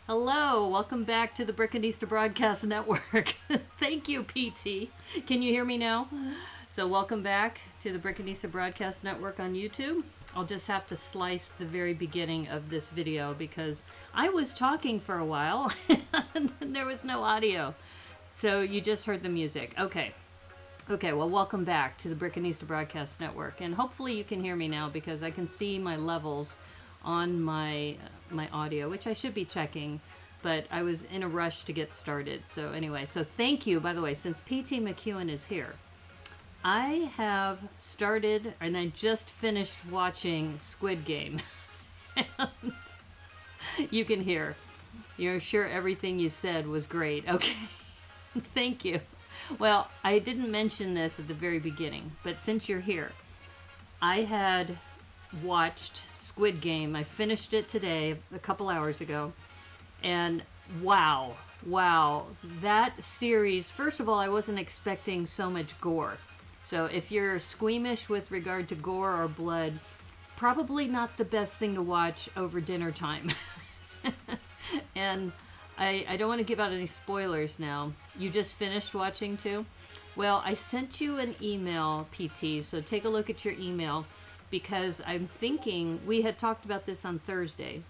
Hello, welcome back to the Brickanista Broadcast Network. Thank you, PT. Can you hear me now? So welcome back to the Brickanista Broadcast Network on YouTube. I'll just have to slice the very beginning of this video because I was talking for a while and there was no audio. So you just heard the music. Okay, well, welcome back to the Brickanista Broadcast Network. And hopefully you can hear me now because I can see my levels on my audio, which I should be checking, but I was in a rush to get started. So anyway, so thank you, by the way, since PT McEwen is here. I have started, and I just finished watching Squid Game. You can hear. You're sure everything you said was great. Okay, thank you. Well, I didn't mention this at the very beginning, but since you're here, I had watched Squid Game. I finished it today, a couple hours ago, and wow, that series, first of all, I wasn't expecting so much gore. So if you're squeamish with regard to gore or blood, probably not the best thing to watch over dinner time. And I don't want to give out any spoilers now. You just finished watching too? Well, I sent you an email, PT, so take a look at your email, because I'm thinking, we had talked about this on Thursday.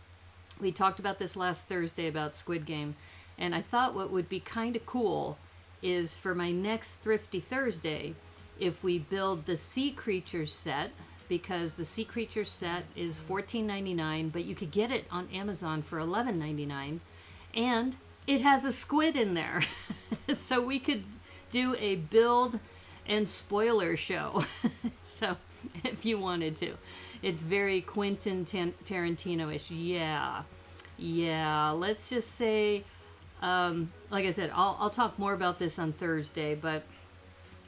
We talked about this last Thursday about Squid Game, and I thought what would be kind of cool is for my next Thrifty Thursday, if we build the Sea Creatures set, because the Sea Creatures set is $14.99, but you could get it on Amazon for $11.99, and it has a squid in there. So we could do a build and spoiler show. So if you wanted to. It's very Quentin Tarantino-ish. Yeah, let's just say, like I said, I'll talk more about this on Thursday, but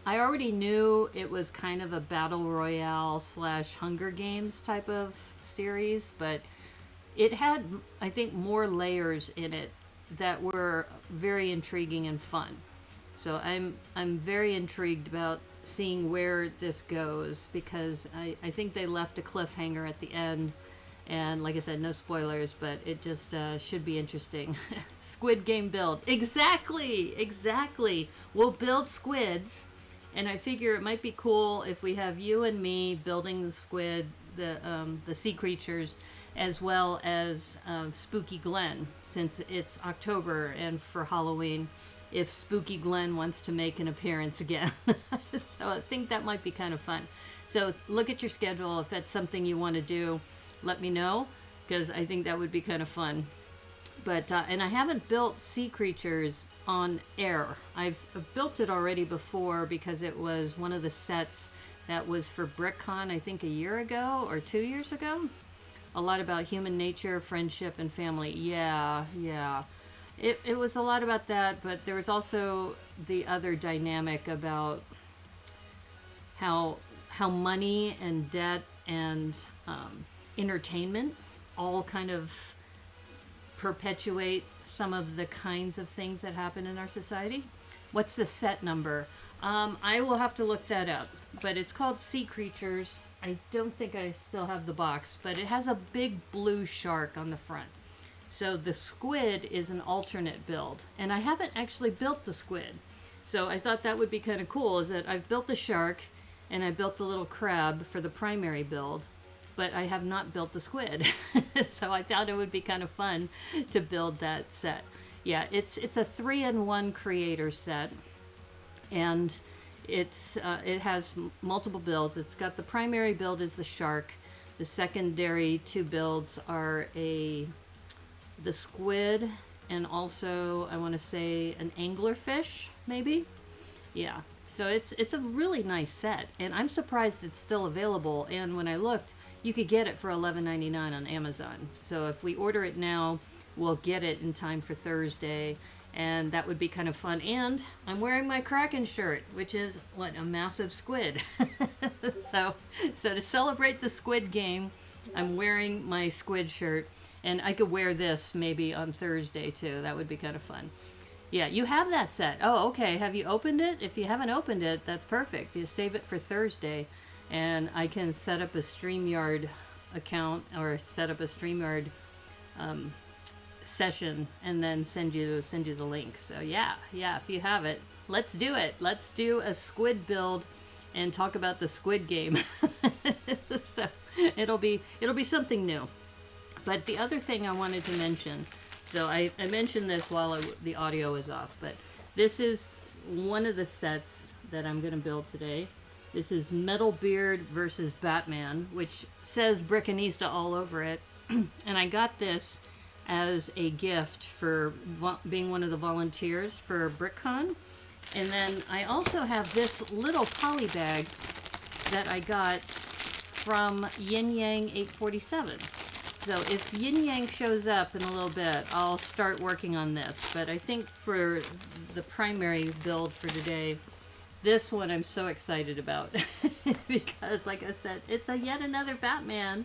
I already knew it was kind of a battle royale / Hunger Games type of series, but it had, I think, more layers in it that were very intriguing and fun. So I'm very intrigued about seeing where this goes, because I think they left a cliffhanger at the end, and like I said, no spoilers, but it just should be interesting. Squid Game build. Exactly. We'll build squids, and I figure it might be cool if we have you and me building the squid, the sea creatures, as well as Spooky Glenn, since it's October and for Halloween, if Spooky Glenn wants to make an appearance again. So I think that might be kind of fun. So look at your schedule. If that's something you want to do, let me know, because I think that would be kind of fun. But and I haven't built Sea Creatures on air. I've built it already before because it was one of the sets that was for BrickCon, I think a year ago or 2 years ago. A lot about human nature, friendship, and family. Yeah. It was a lot about that, but there was also the other dynamic about how money and debt and entertainment all kind of perpetuate some of the kinds of things that happen in our society. What's the set number? I will have to look that up, but it's called Sea Creatures. I don't think I still have the box, but it has a big blue shark on the front. So the squid is an alternate build, and I haven't actually built the squid. So I thought that would be kind of cool, is that I've built the shark and I built the little crab for the primary build, but I have not built the squid. So I thought it would be kind of fun to build that set. Yeah, it's a 3-in-1 creator set, and it has multiple builds. It's got the primary build is the shark. The secondary two builds are the squid, and also I want to say an anglerfish, maybe. Yeah, so it's a really nice set, and I'm surprised it's still available. And when I looked, you could get it for $11.99 on Amazon. So if we order it now, we'll get it in time for Thursday, and that would be kind of fun. And I'm wearing my Kraken shirt, which is what, a massive squid. So to celebrate the Squid Game, I'm wearing my squid shirt. And I could wear this maybe on Thursday too. That would be kind of fun. Yeah, you have that set. Oh, okay. Have you opened it? If you haven't opened it, that's perfect. You save it for Thursday, and I can set up a StreamYard account, or set up a StreamYard session and then send you the link. So yeah, if you have it, let's do it. Let's do a squid build and talk about the squid game. So it'll be something new. But the other thing I wanted to mention, so I mentioned this while the audio is off, but this is one of the sets that I'm going to build today. This is MetalBeard versus Batman, which says Brickanista all over it. And I got this as a gift for being one of the volunteers for BrickCon. And then I also have this little polybag that I got from Yin Yang 847. So if Yin Yang shows up in a little bit, I'll start working on this. But I think for the primary build for today, this one I'm so excited about. Because like I said, it's yet another Batman.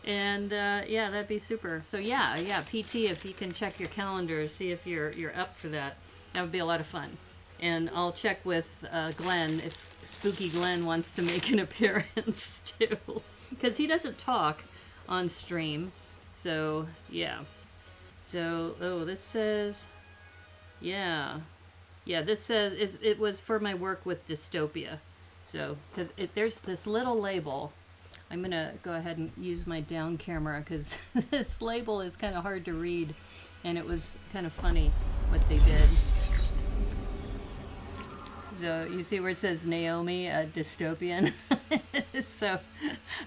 And yeah, that'd be super. So yeah, PT, if you can check your calendar, see if you're up for that. That would be a lot of fun. And I'll check with Glenn if Spooky Glenn wants to make an appearance too. Because he doesn't talk on stream. So yeah. So, oh, this says, yeah, this says it was for my work with Dystopia. So, because there's this little label. I'm going to go ahead and use my down camera because this label is kind of hard to read, and it was kind of funny what they did. So you see where it says Naomi, dystopian. So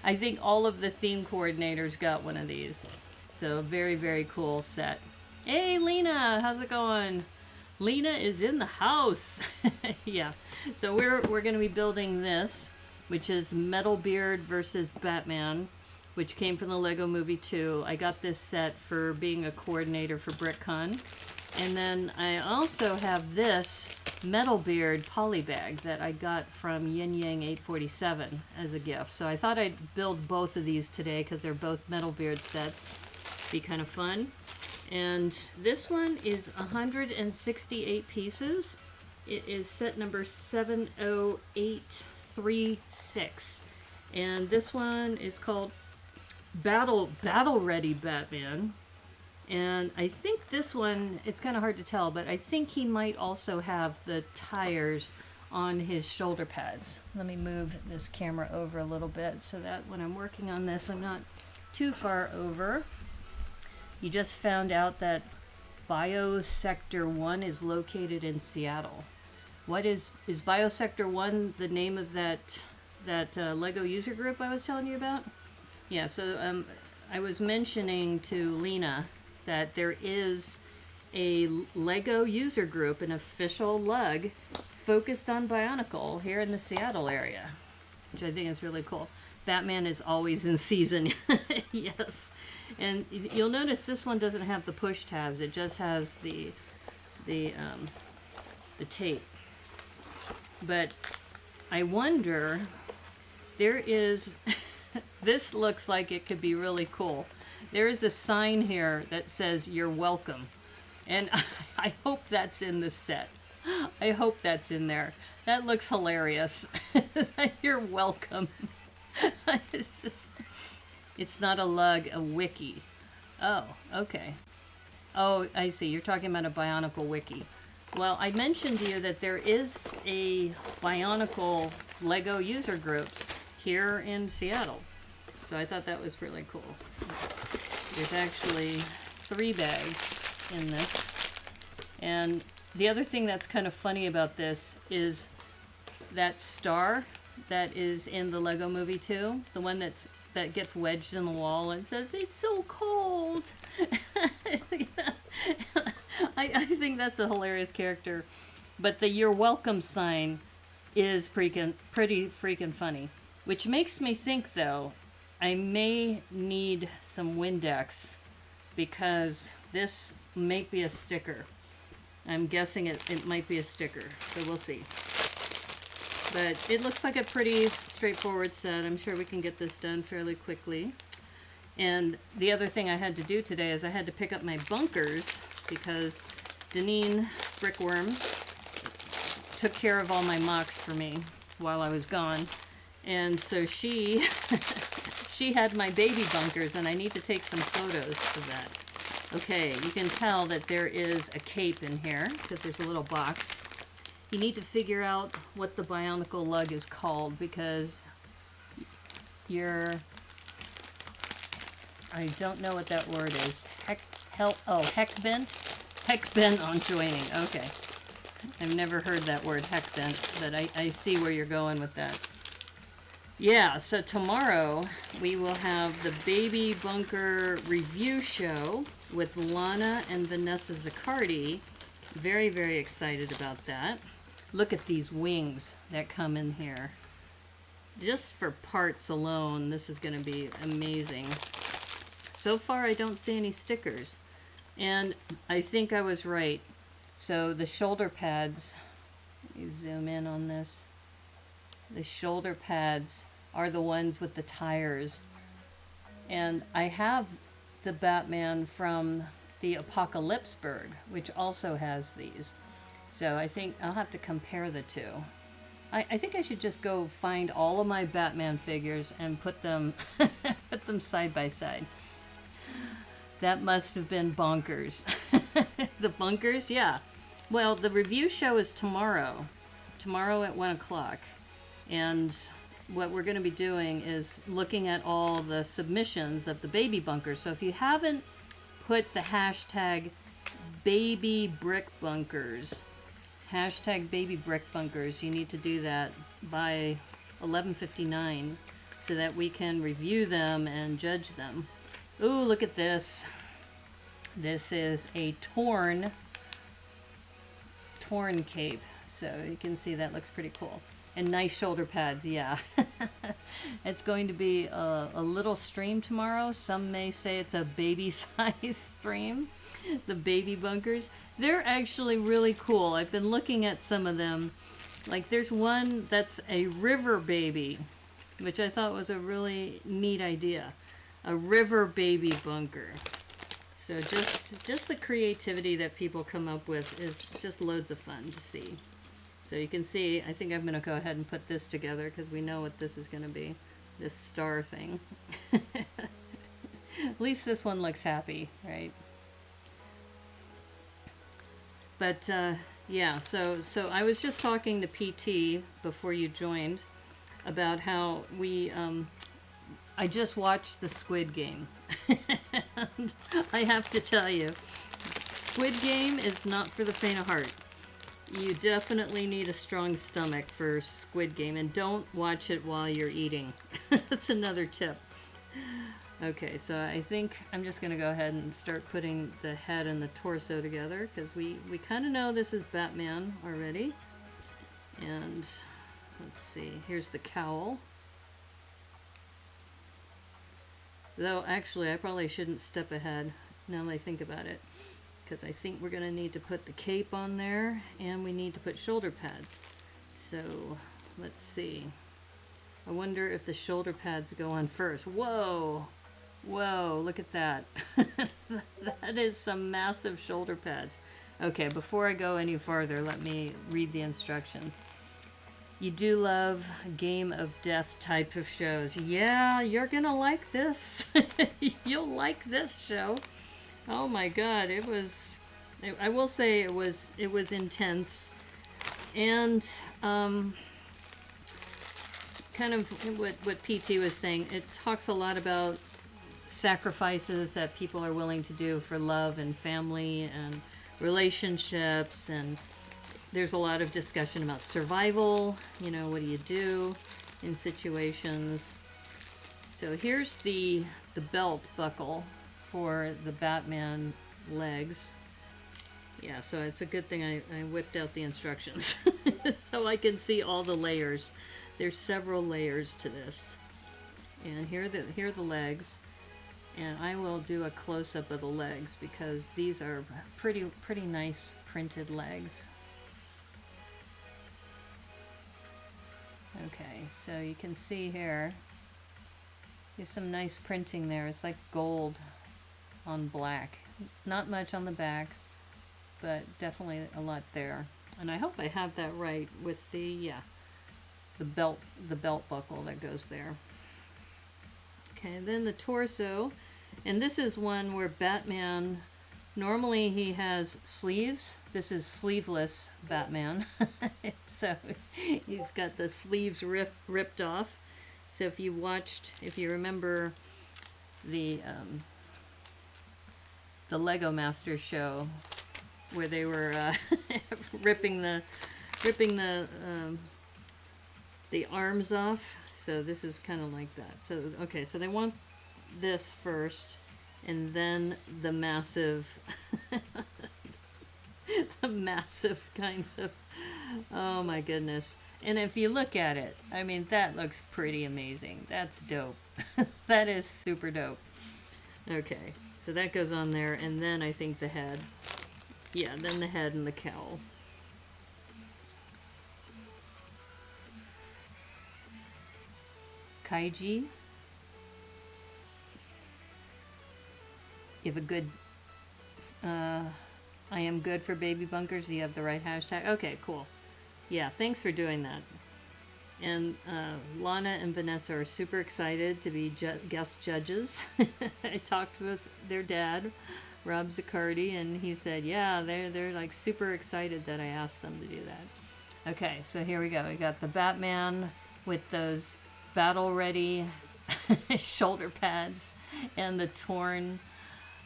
I think all of the theme coordinators got one of these. So very, very cool set. Hey Lena, how's it going? Lena is in the house. Yeah. So we're going to be building this, which is MetalBeard versus Batman, which came from the Lego Movie 2. I got this set for being a coordinator for BrickCon. And then I also have this MetalBeard polybag that I got from Yin Yang 847 as a gift. So I thought I'd build both of these today because they're both MetalBeard sets. Be kind of fun. And this one is 168 pieces. It is set number 70836. And this one is called Battle Ready Batman. And I think this one, it's kind of hard to tell, but I think he might also have the tires on his shoulder pads. Let me move this camera over a little bit so that when I'm working on this, I'm not too far over. You just found out that Biosector 1 is located in Seattle. What is Biosector 1 the name of that Lego user group I was telling you about? Yeah, so I was mentioning to Lena that there is a Lego user group, an official lug, focused on Bionicle here in the Seattle area, which I think is really cool. Batman is always in season. Yes. And you'll notice this one doesn't have the push tabs. It just has the tape. But I wonder, there is, this looks like it could be really cool. There is a sign here that says, "You're welcome." And I hope that's in the set. I hope that's in there. That looks hilarious. You're welcome. It's not a lug, a wiki. Oh, okay. Oh, I see. You're talking about a Bionicle wiki. Well, I mentioned to you that there is a Bionicle Lego user groups here in Seattle. So I thought that was really cool. There's actually 3 bags in this. And the other thing that's kind of funny about this is that star that is in the Lego Movie 2, the one that gets wedged in the wall and says, "It's so cold." I think that's a hilarious character. But the "You're welcome" sign is pretty freaking funny. Which makes me think, though, I may need some Windex because this might be a sticker. I'm guessing it might be a sticker, so we'll see. But it looks like a pretty straightforward set. I'm sure we can get this done fairly quickly. And the other thing I had to do today is I had to pick up my bunkers because Deneen Brickworm took care of all my MOCs for me while I was gone. And so she had my baby bunkers, and I need to take some photos of that. Okay, you can tell that there is a cape in here because there's a little box. You need to figure out what the Bionicle lug is called because I don't know what that word is. Heck bent? Heck bent on joining. Okay. I've never heard that word, heck bent, but I see where you're going with that. Yeah, so tomorrow we will have the Baby Bunker review show with Lana and Vanessa Zaccardi. Very, very excited about that. Look at these wings that come in here. Just for parts alone, this is going to be amazing. So far, I don't see any stickers. And I think I was right. So the shoulder pads, let me zoom in on this. The shoulder pads are the ones with the tires. And I have the Batman from the Apocalypseburg, which also has these. So I think I'll have to compare the two. I think I should just go find all of my Batman figures and put them put them side by side. That must have been bonkers. The bunkers, yeah. Well, the review show is tomorrow. Tomorrow at 1 o'clock. And what we're going to be doing is looking at all the submissions of the baby bunkers. So if you haven't put the hashtag baby brick bunkers, hashtag baby brick bunkers, you need to do that by 11:59 so that we can review them and judge them. Ooh, look at this. This is a torn cape. So you can see that looks pretty cool. And nice shoulder pads, yeah. It's going to be a little stream tomorrow. Some may say it's a baby size stream. The baby bunkers. They're actually really cool. I've been looking at some of them. Like there's one that's a river baby, which I thought was a really neat idea. A river baby bunker. So just the creativity that people come up with is just loads of fun to see. So you can see, I think I'm going to go ahead and put this together because we know what this is going to be. This star thing. At least this one looks happy, right? But yeah, so I was just talking to PT before you joined about how we, I just watched the Squid Game. And I have to tell you, Squid Game is not for the faint of heart. You definitely need a strong stomach for Squid Game, and don't watch it while you're eating. That's another tip. Okay, so I think I'm just going to go ahead and start putting the head and the torso together, because we kind of know this is Batman already. And let's see, here's the cowl. Though, actually, I probably shouldn't step ahead now that I think about it, because I think we're going to need to put the cape on there, and we need to put shoulder pads. So, let's see. I wonder if the shoulder pads go on first. Whoa! Whoa, look at that. That is some massive shoulder pads. Okay, before I go any farther, let me read the instructions. You do love Game of Death type of shows. Yeah, you're gonna like this. You'll like this show. Oh my god, it was, I will say it was intense. And kind of what PT was saying, it talks a lot about sacrifices that people are willing to do for love and family and relationships, and there's a lot of discussion about survival, you know, what do you do in situations. So here's the belt buckle for the Batman legs. Yeah, so it's a good thing I whipped out the instructions so I can see all the layers. There's several layers to this. And here are the legs. And I will do a close-up of the legs because these are pretty nice printed legs. Okay, so you can see here, there's some nice printing there. It's like gold on black. Not much on the back, but definitely a lot there. And I hope I have that right with the belt buckle that goes there. Okay, then the torso, and this is one where Batman Normally he has sleeves. This is sleeveless Batman. So he's got the sleeves ripped off. So if you remember the Lego Masters show where they were ripping the arms off. So this is kind of like that. So okay, so they want this first, and then the massive, the massive kinds of. Oh my goodness! And if you look at it, I mean that looks pretty amazing. That's dope. That is super dope. Okay, so that goes on there, and then I think the head. Yeah, then the head and the cowl. Kaiji. You have a good, I am good for baby bunkers. You have the right hashtag. Okay, cool. Yeah, thanks for doing that. And Lana and Vanessa are super excited to be guest judges. I talked with their dad, Rob Zaccardi, and he said, yeah, they're like super excited that I asked them to do that. Okay, so here we go. We got the Batman with those battle-ready shoulder pads and the torn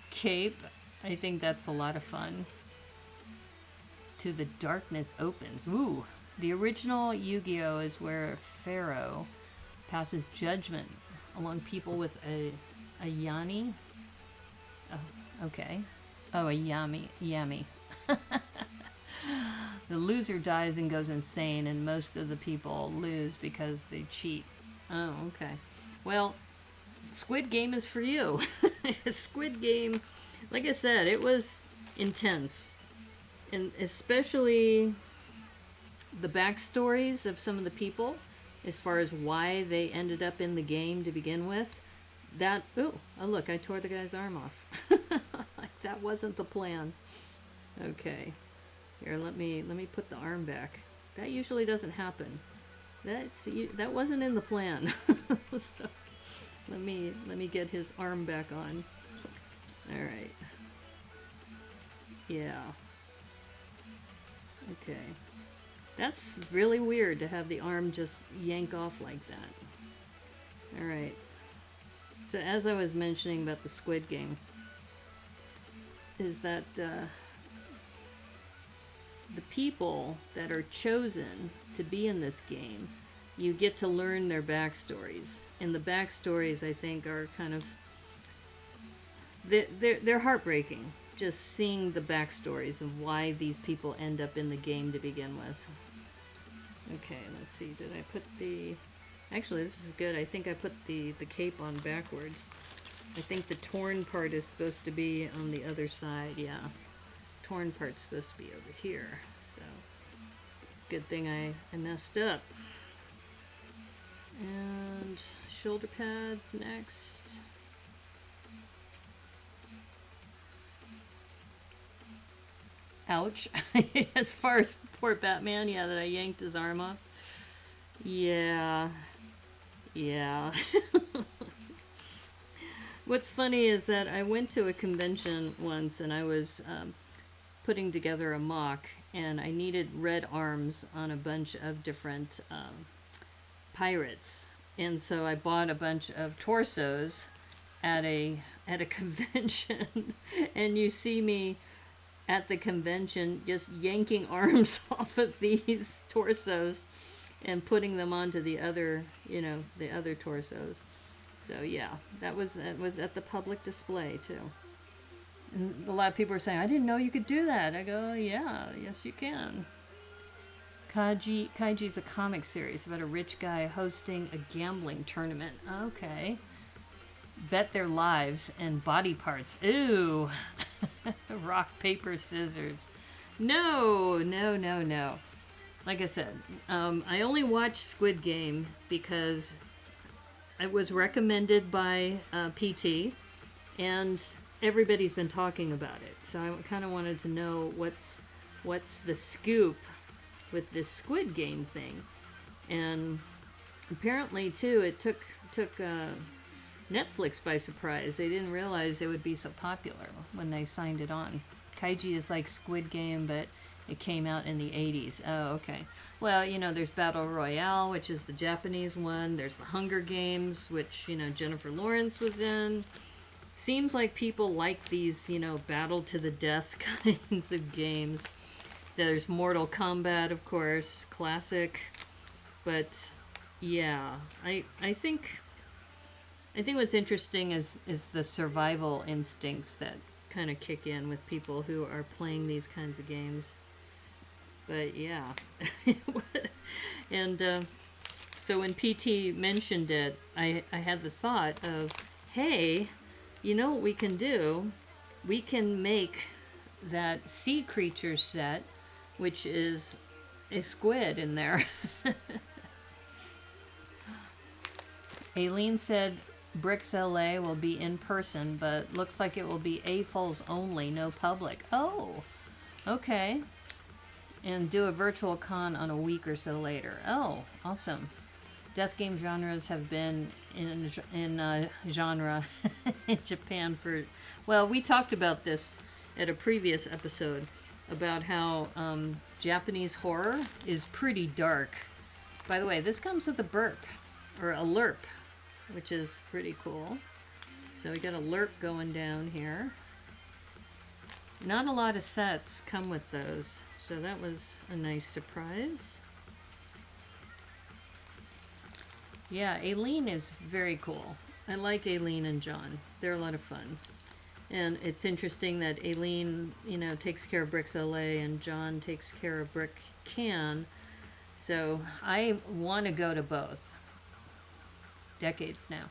cape. I think that's a lot of fun. To the darkness opens. Ooh. The original Yu-Gi-Oh! Is where Pharaoh passes judgment along people with a Yanni. Oh, okay. Oh, a Yami. The loser dies and goes insane, and most of the people lose because they cheat. Oh, okay. Well, Squid Game is for you. Squid Game, like I said, it was intense. And especially the backstories of some of the people, as far as why they ended up in the game to begin with. That, oh look, I tore the guy's arm off. Like that wasn't the plan. Okay. Here, let me put the arm back. That usually doesn't happen. That wasn't in the plan. So, let me get his arm back on. All right. Yeah. Okay. That's really weird to have the arm just yank off like that. All right. So as I was mentioning about the Squid Game, is that the people that are chosen to be in this game, you get to learn their backstories. And the backstories, I think, are kind of... They're heartbreaking. Just seeing the backstories of why these people end up in the game to begin with. Okay, let's see. Did I put the... Actually, this is good. I think I put the cape on backwards. I think the torn part is supposed to be on the other side. Yeah. Torn part's supposed to be over here. So, good thing I messed up. And shoulder pads next. Ouch. As far as poor Batman, yeah, that I yanked his arm off. Yeah. Yeah. What's funny is that I went to a convention once and I was putting together a mock, and I needed red arms on a bunch of different pirates. And so I bought a bunch of torsos at a convention, and you see me at the convention just yanking arms off of these torsos and putting them onto the other, the other torsos. So yeah, it was at the public display too. And a lot of people are saying, I didn't know you could do that. I go, yeah, yes you can. Kaiji is a comic series about a rich guy hosting a gambling tournament. Okay. Bet their lives and body parts. Ooh. Rock, paper, scissors. No. Like I said, I only watched Squid Game because it was recommended by PT, and everybody's been talking about it. So I kind of wanted to know what's the scoop with this Squid Game thing. And apparently, too, it took Netflix by surprise. They didn't realize it would be so popular when they signed it on. Kaiji is like Squid Game, but it came out in the 80s. Oh, okay. Well, you know, there's Battle Royale, which is the Japanese one. There's the Hunger Games, which, you know, Jennifer Lawrence was in. Seems like people like these, you know, battle to the death kinds of games. There's Mortal Kombat, of course, classic. But yeah, I think what's interesting is the survival instincts that kind of kick in with people who are playing these kinds of games. But yeah. And so when PT mentioned it, I had the thought of, hey, you know what we can do? We can make that sea creature set, which is a squid in there. Aileen said Bricks LA will be in person, but looks like it will be AFOLs only, no public. Oh, okay. And do a virtual con on a week or so later. Oh, awesome. Death game genres have been in genre in Japan for... Well, we talked about this at a previous episode about how Japanese horror is pretty dark. By the way, this comes with a burp, or a lerp, which is pretty cool. So we got a lerp going down here. Not a lot of sets come with those, so that was a nice surprise. Yeah, Aileen is very cool. I like Aileen and John. They're a lot of fun. And it's interesting that Aileen, you know, takes care of Bricks LA and John takes care of Brick Can. So I want to go to both. Decades now.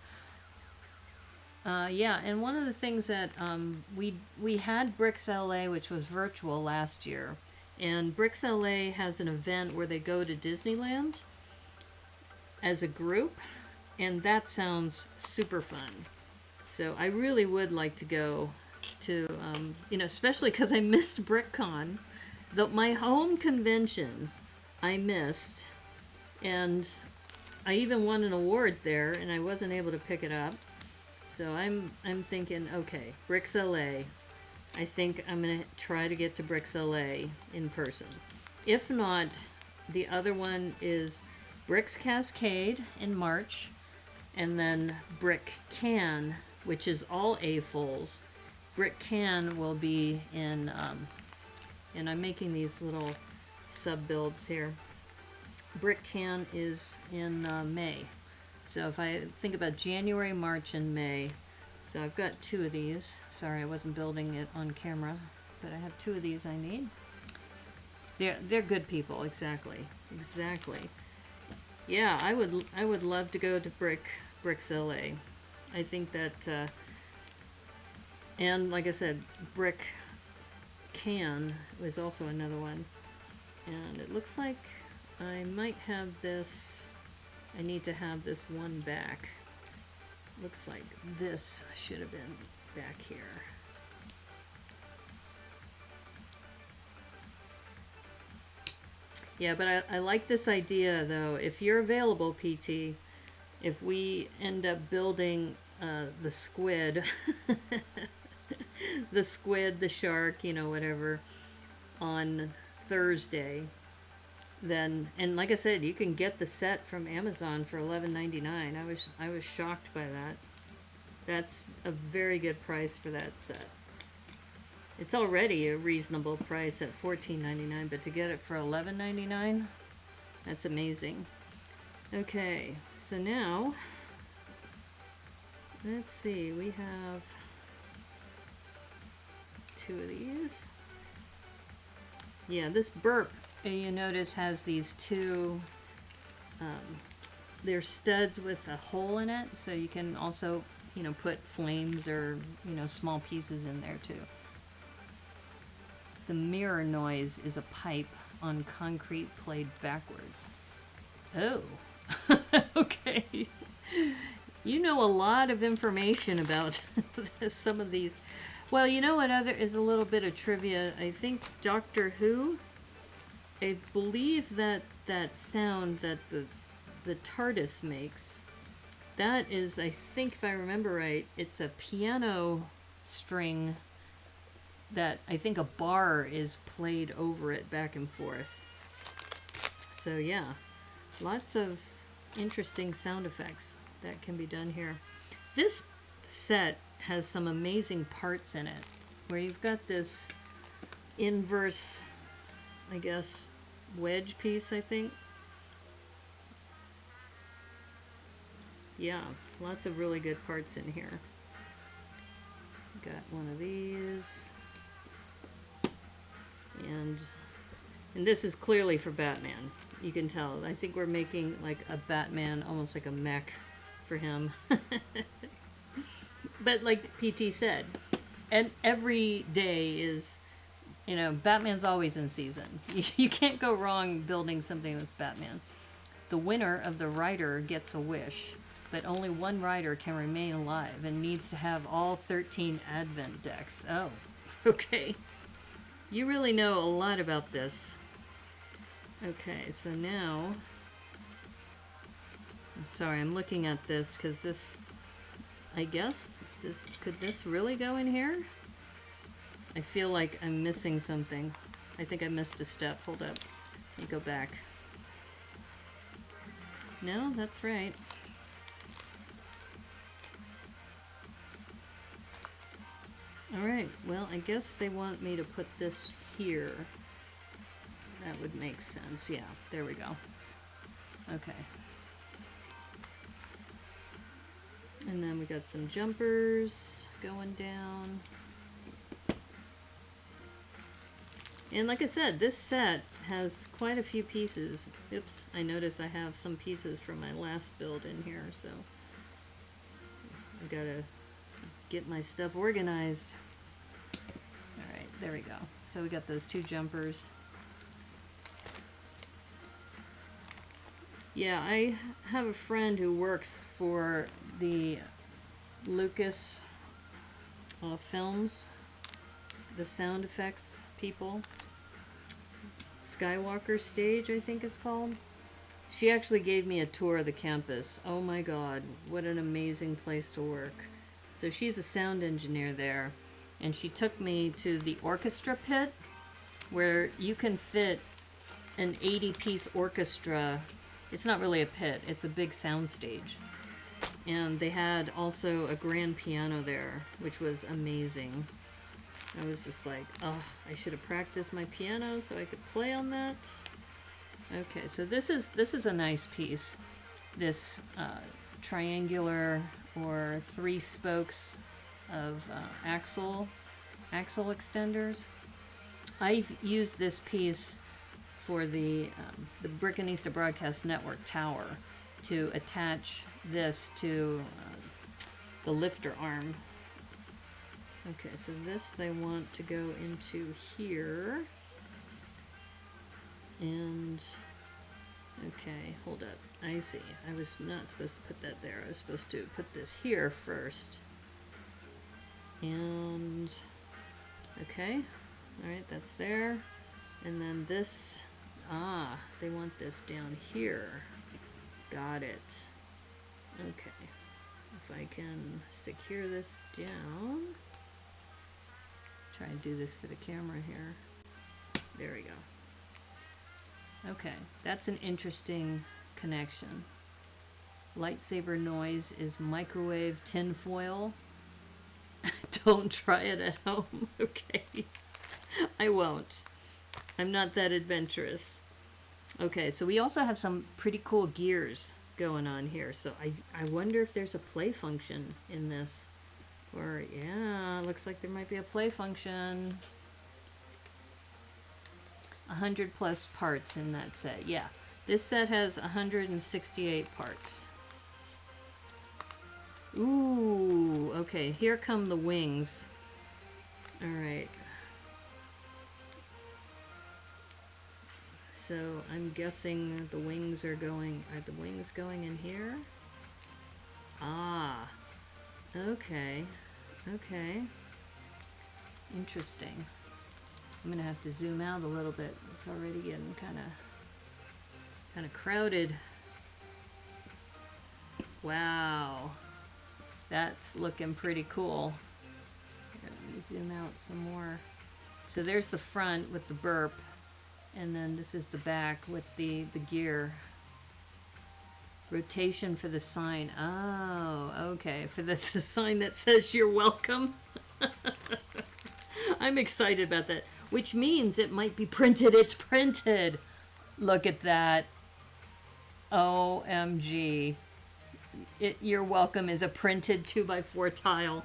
Yeah, and one of the things that we had Bricks LA, which was virtual last year. And Bricks LA has an event where they go to Disneyland as a group. And that sounds super fun. So I really would like to go to, you know, especially because I missed BrickCon. My home convention I missed, and I even won an award there, and I wasn't able to pick it up. So I'm thinking, okay, Bricks LA. I think I'm going to try to get to Bricks LA in person. If not, the other one is Bricks Cascade in March, and then Brick Can, which is all AFOLs. Brick Can will be in, and I'm making these little sub builds here. Brick Can is in May. So if I think about January, March, and May, so I've got 2 of these. Sorry, I wasn't building it on camera, but I have 2 of these I need. They're good people, exactly. Yeah, I would love to go to Bricks LA. I think that, and like I said, Brick Can was also another one. And it looks like I might have this, I need to have this one back. Looks like this should have been back here. Yeah, but I like this idea though. If you're available, PT, if we end up building the squid, the squid, the shark, you know, whatever, on Thursday, then, and like I said, you can get the set from Amazon for $11.99. I was shocked by that. That's a very good price for that set. It's already a reasonable price at $14.99, but to get it for $11.99, that's amazing. Okay, so now, let's see, we have 2 of these. Yeah, this burp, you notice, has these 2, they're studs with a hole in it, so you can also, you know, put flames or, you know, small pieces in there too. The mirror noise is a pipe on concrete played backwards. Oh, okay. You know a lot of information about some of these. Well, you know what other is a little bit of trivia? I think Doctor Who, I believe that that sound that the TARDIS makes, that is, I think if I remember right, it's a piano string that I think a bar is played over it back and forth. So yeah, lots of interesting sound effects that can be done here. This set has some amazing parts in it, where you've got this inverse, I guess, wedge piece, I think. Yeah, lots of really good parts in here. Got one of these. And this is clearly for Batman. You can tell. I think we're making like a Batman, almost like a mech for him. But like PT said, and every day is, you know, Batman's always in season. You can't go wrong building something that's Batman. The winner of the rider gets a wish, but only one rider can remain alive and needs to have all 13 Advent decks. Oh, okay. You really know a lot about this. Okay, so now... I'm sorry, I'm looking at this because this... I guess, could this really go in here? I feel like I'm missing something. I think I missed a step. Hold up. Let me go back. No, that's right. Alright, well, I guess they want me to put this here. That would make sense. Yeah, there we go. Okay. And then we got some jumpers going down. And like I said, this set has quite a few pieces. Oops, I notice I have some pieces from my last build in here, so I gotta get my stuff organized. Alright, there we go. So we got those two jumpers. Yeah, I have a friend who works for the Lucas films, the sound effects people. Skywalker Stage, I think it's called. She actually gave me a tour of the campus. Oh my god, what an amazing place to work. So she's a sound engineer there, and she took me to the orchestra pit, where you can fit an 80-piece orchestra. It's not really a pit, it's a big sound stage. And they had also a grand piano there, which was amazing. I was just like, oh, I should have practiced my piano so I could play on that. Okay, so this is a nice piece. This triangular or 3 spokes of axle extenders. I've used this piece for the Brickanista Broadcast Network tower to attach this to the lifter arm. Okay, so this they want to go into here. And, okay, hold up. I see. I was not supposed to put that there. I was supposed to put this here first. And, okay. Alright, that's there. And then this, they want this down here. Got it. Okay. If I can secure this down. Try and do this for the camera here. There we go. Okay, that's an interesting connection. Lightsaber noise is microwave tinfoil. Don't try it at home, okay? I won't. I'm not that adventurous. Okay, so we also have some pretty cool gears going on here. So I wonder if there's a play function in this. Or, yeah, looks like there might be a play function. 100 plus parts in that set. Yeah, this set has 168 parts. Ooh, okay, here come the wings. Alright. So I'm guessing the wings are going, are the wings going in here? Ah, okay, okay. Interesting. I'm gonna have to zoom out a little bit. It's already getting kind of crowded. Wow. That's looking pretty cool. Here, let me zoom out some more. So there's the front with the burp, and then this is the back with the gear. Rotation for the sign. Oh, okay. For the sign that says you're welcome. I'm excited about that. Which means it might be printed. It's printed. Look at that. OMG. You're welcome is a printed 2x4 tile.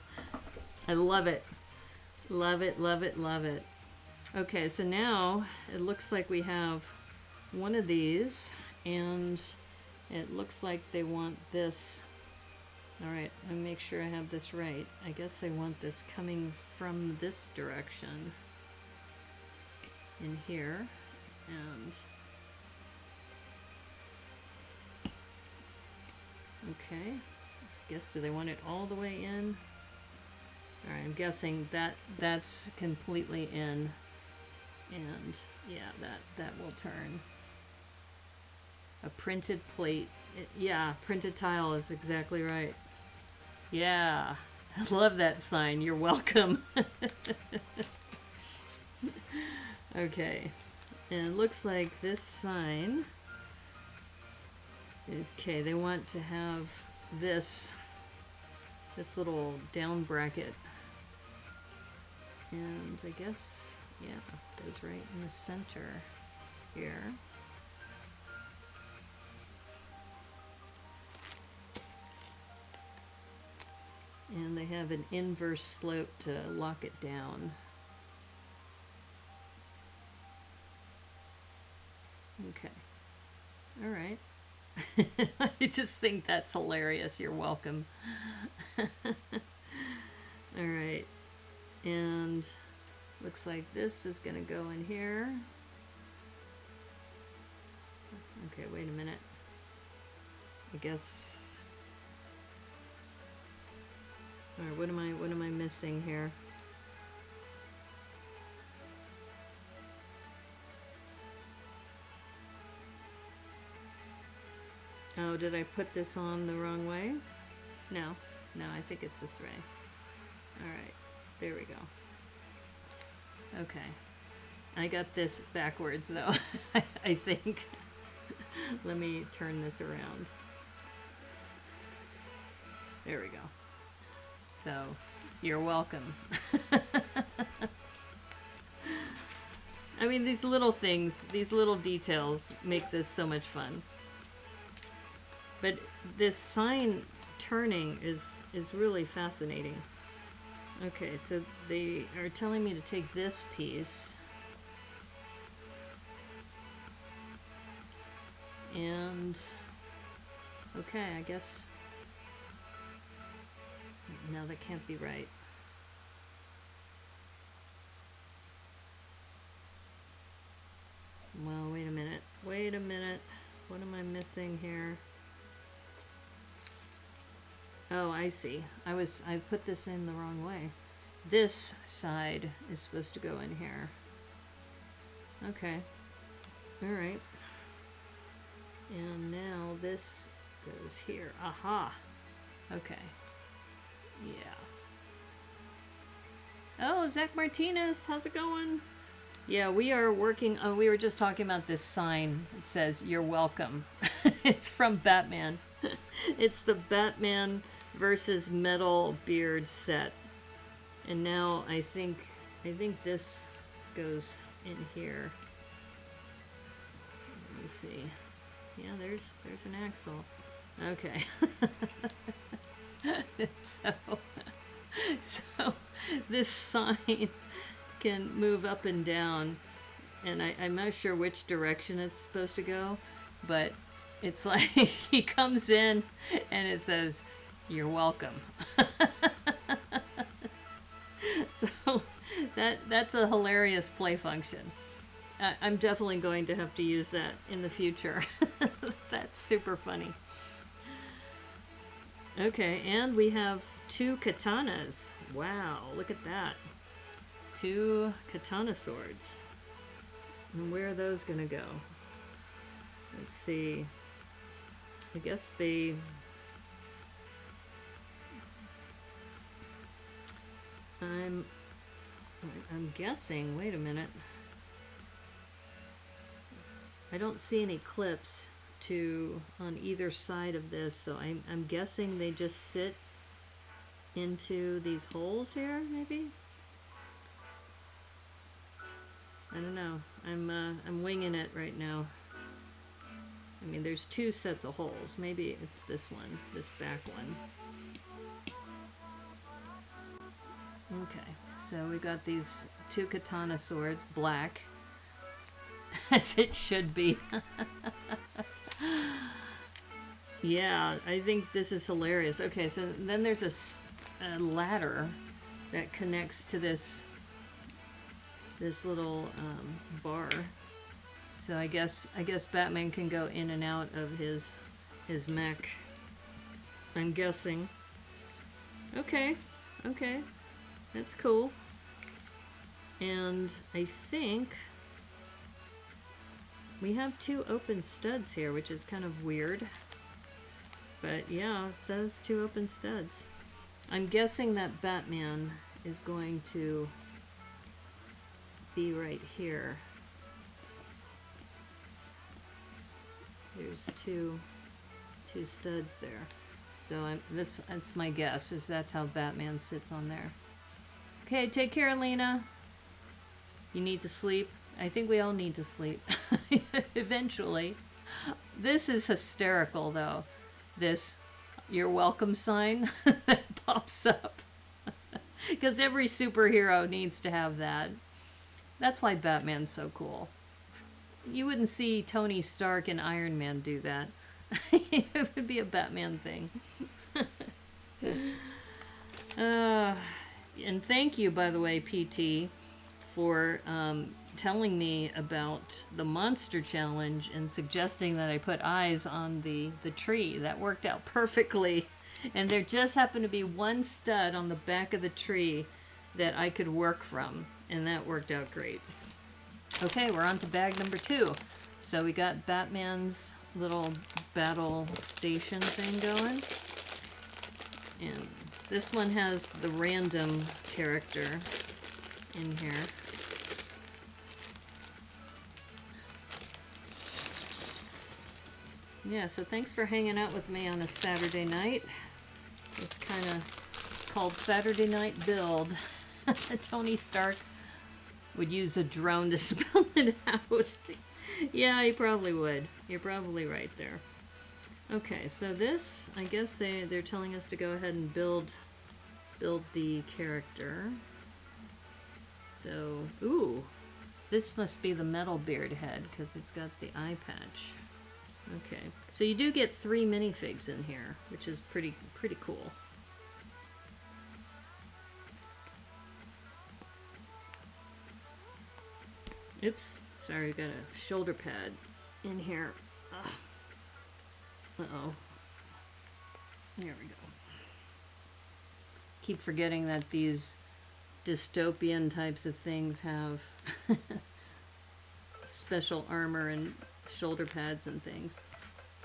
I love it. Love it, love it, love it. Okay, so now it looks like we have one of these, and it looks like they want this. All right, let me make sure I have this right. I guess they want this coming from this direction in here, and okay, I guess, do they want it all the way in? All right, I'm guessing that that's completely in, and yeah, that will turn. A printed plate. Yeah, printed tile is exactly right. Yeah, I love that sign. You're welcome. Okay, and it looks like this sign. Okay, they want to have this little down bracket, and I guess, yeah, it goes right in the center here. And they have an inverse slope to lock it down. Okay. All right. I just think that's hilarious. You're welcome. All right. And looks like this is going to go in here. Okay, wait a minute. I guess... All right, what am I missing here? Oh, did I put this on the wrong way? No, I think it's this way. All right, there we go. Okay, I got this backwards though. I think. Let me turn this around. There we go. So, you're welcome. I mean, these little things, these little details make this so much fun. But this sign turning is really fascinating. Okay, so they are telling me to take this piece and okay, I guess no, that can't be right. Well, wait a minute. Wait a minute. What am I missing here? Oh, I see. I put this in the wrong way. This side is supposed to go in here. Okay. All right. And now this goes here. Aha. Okay. Yeah. Oh, Zach Martinez, how's it going? Yeah, we are working. Oh, we were just talking about this sign. It says, "You're welcome." It's from Batman. It's the Batman versus MetalBeard set. And now I think this goes in here. Let me see. Yeah, there's an axle. Okay. So this sign can move up and down, and I'm not sure which direction it's supposed to go, but it's like he comes in and it says, "You're welcome." So that's a hilarious play function. I'm definitely going to have to use that in the future. That's super funny. Okay, and we have 2 katanas. Wow, look at that. 2 katana swords. And where are those gonna go? Let's see. I guess they I'm guessing, wait a minute. I don't see any clips on either side of this, so I'm guessing they just sit into these holes here, maybe? I don't know. I'm winging it right now. I mean, there's two sets of holes. Maybe it's this one, this back one. Okay, so we got these two Katana Swords, black, as it should be. Yeah, I think this is hilarious. Okay, so then there's a ladder that connects to this little bar. So I guess Batman can go in and out of his mech. I'm guessing. Okay, that's cool. And I think we have two open studs here, which is kind of weird. But yeah, it says two open studs. I'm guessing that Batman is going to be right here. There's two studs there. So that's my guess, is that's how Batman sits on there. Okay, take care, Lena. You need to sleep. I think we all need to sleep. Eventually. This is hysterical, though. This "you're welcome" sign that pops up. Because every superhero needs to have that. That's why Batman's so cool. You wouldn't see Tony Stark and Iron Man do that. It would be a Batman thing. And thank you, by the way, PT, for telling me about the monster challenge and suggesting that I put eyes on the tree. That worked out perfectly. And there just happened to be one stud on the back of the tree that I could work from. And that worked out great. Okay, we're on to bag number 2. So we got Batman's little battle station thing going. And this one has the random character in here. Yeah, so thanks for hanging out with me on a Saturday night. It's kind of called Saturday Night Build. Tony Stark would use a drone to spell it out. Yeah, he probably would. You're probably right there. Okay, so this, I guess they're telling us to go ahead and build the character. So, ooh, this must be the MetalBeard head because it's got the eye patch. Okay, so you do get 3 minifigs in here, which is pretty cool. Oops, sorry, we got a shoulder pad in here. Uh-oh. There we go. Keep forgetting that these dystopian types of things have special armor and shoulder pads and things.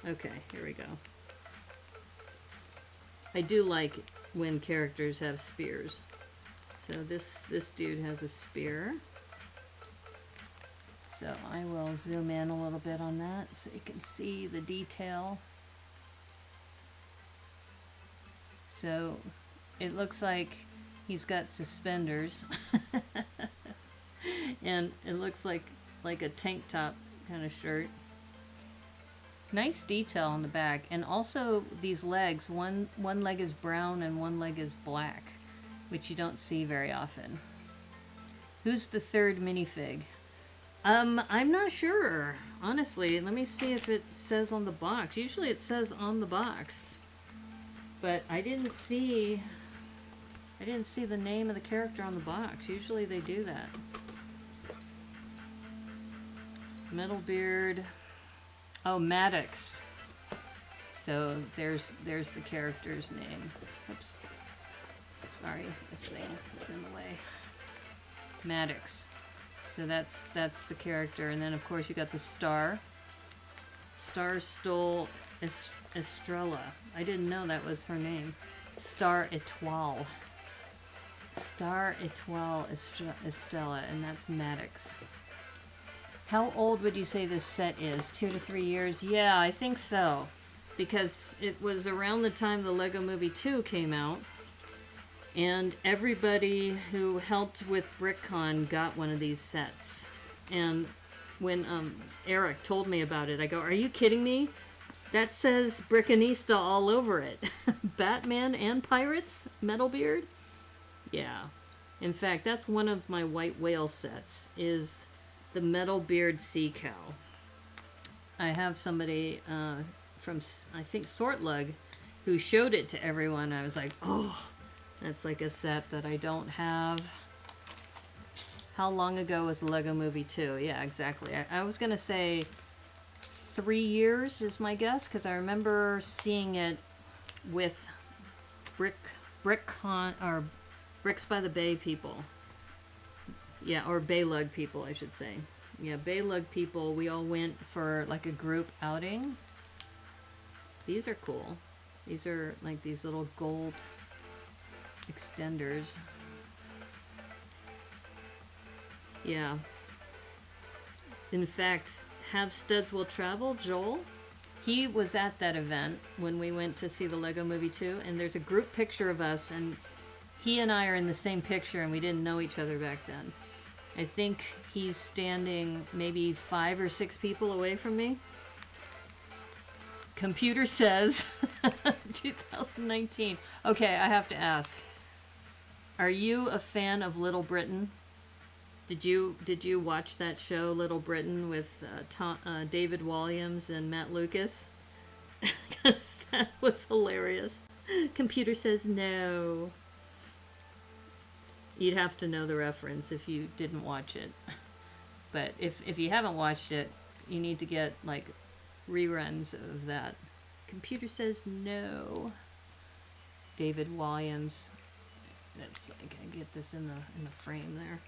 Okay, here we go. I do like when characters have spears. So this dude has a spear. So I will zoom in a little bit on that so you can see the detail. So it looks like he's got suspenders. And it looks like a tank top kind of shirt. Nice detail on the back. And also these legs, one leg is brown and one leg is black, which you don't see very often. Who's the third minifig? I'm not sure, honestly. Let me see if it says on the box. Usually it says on the box, but I didn't see the name of the character on the box. Usually they do that. MetalBeard. Oh, Maddox. So there's the character's name. Oops. Sorry, this thing is in the way. Maddox. So that's the character, and then of course you got the star. Star stole Estrella. I didn't know that was her name. Star Etoile. Star Etoile Estella, and that's Maddox. How old would you say this set is? 2 to 3 years? Yeah, I think so. Because it was around the time the Lego Movie 2 came out. And everybody who helped with BrickCon got one of these sets. And when Eric told me about it, I go, are you kidding me? That says Brickanista all over it. Batman and Pirates? MetalBeard? Yeah. In fact, that's one of my white whale sets, is the MetalBeard Sea Cow. I have somebody from, I think, Sortlug, who showed it to everyone. I was like, oh, that's like a set that I don't have. How long ago was the Lego Movie 2? Yeah, exactly. I was going to say 3 years is my guess, because I remember seeing it with BrickCon, or Bricks by the Bay people. Yeah, or Baylug people, I should say. Yeah, Baylug people, we all went for like a group outing. These are cool. These are like these little gold extenders. Yeah. In fact, Have Studs Will Travel, Joel, he was at that event when we went to see the Lego Movie 2, and there's a group picture of us, and he and I are in the same picture, and we didn't know each other back then. I think he's standing maybe 5 or 6 people away from me. Computer says 2019. Okay, I have to ask. Are you a fan of Little Britain? Did you watch that show, Little Britain, with David Walliams and Matt Lucas? Because that was hilarious. Computer says no. You'd have to know the reference if you didn't watch it. But if you haven't watched it, you need to get like reruns of that. Computer says no. David Walliams. Oops, I gotta get this in the frame there.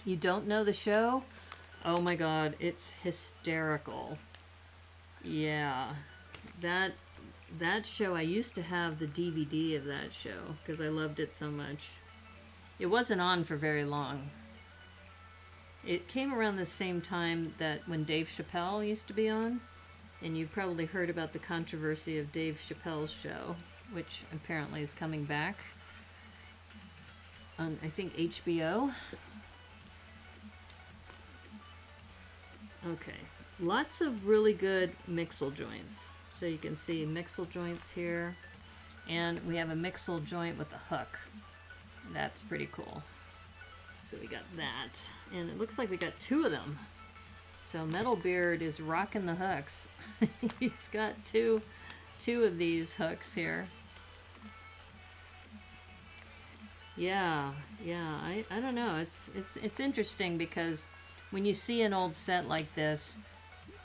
You don't know the show? Oh my god, it's hysterical. Yeah. That show, I used to have the DVD of that show because I loved it so much. It wasn't on for very long. It came around the same time that when Dave Chappelle used to be on, and you've probably heard about the controversy of Dave Chappelle's show, which apparently is coming back on, I think, HBO. Okay, lots of really good mixel joints. So you can see mixel joints here, and we have a mixel joint with a hook. That's pretty cool. So we got that, and it looks like we got 2 of them. So MetalBeard is rocking the hooks. He's got two of these hooks here. Yeah, I don't know. It's interesting because when you see an old set like this,